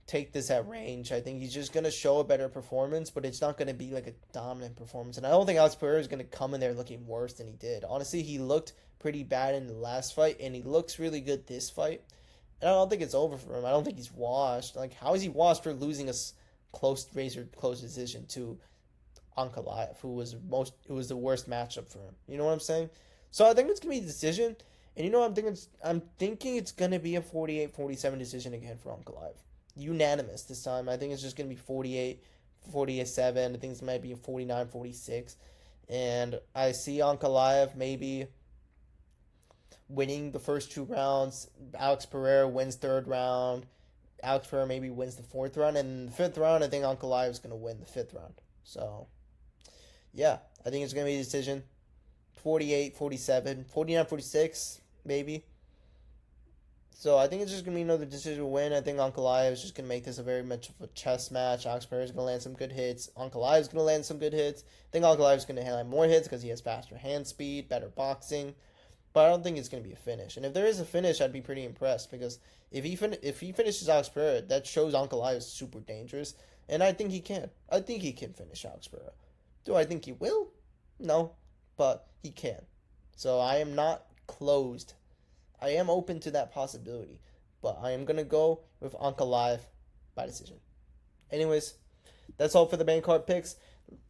take this at range. I think he's just going to show a better performance, but it's not going to be like a dominant performance. And I don't think Alex Pereira is going to come in there looking worse than he did. Honestly, he looked pretty bad in the last fight, and he looks really good this fight. And I don't think it's over for him. I don't think he's washed. Like, how is he washed for losing a razor close decision to Ankalaev, who was the worst matchup for him? You know what I'm saying? So I think it's gonna be a decision, and I'm thinking it's gonna be a 48-47 decision again for Ankalaev, unanimous this time. I think it's just gonna be 48-47. I think it might be a 49-46, and I see Ankalaev maybe winning the first 2 rounds. Alex Pereira wins third round. Alex Pereira maybe wins the fourth round, and in the fifth round, I think Ankalaev is gonna win the fifth round. So yeah, I think it's gonna be a decision. 48-47, 49-46, maybe. So I think it's just going to be another decision win. I think Ankalaev is just going to make this a very much of a chess match. Alex Pereira is going to land some good hits. Ankalaev is going to land some good hits. I think Ankalaev is going to land more hits because he has faster hand speed, better boxing. But I don't think it's going to be a finish. And if there is a finish, I'd be pretty impressed because if he finishes Alex Pereira, that shows Ankalaev is super dangerous. And I think he can. I think he can finish Alex Pereira. Do I think he will? No. But he can. So I am not closed. I am open to that possibility. But I am going to go with Ankalaev by decision. Anyways, that's all for the main card picks.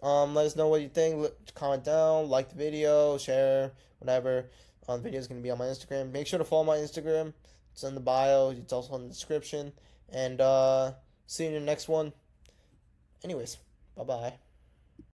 Let us know what you think. Comment down, like the video, share, whatever. The video is going to be on my Instagram. Make sure to follow my Instagram. It's in the bio. It's also in the description. And see you in the next one. Anyways, bye-bye.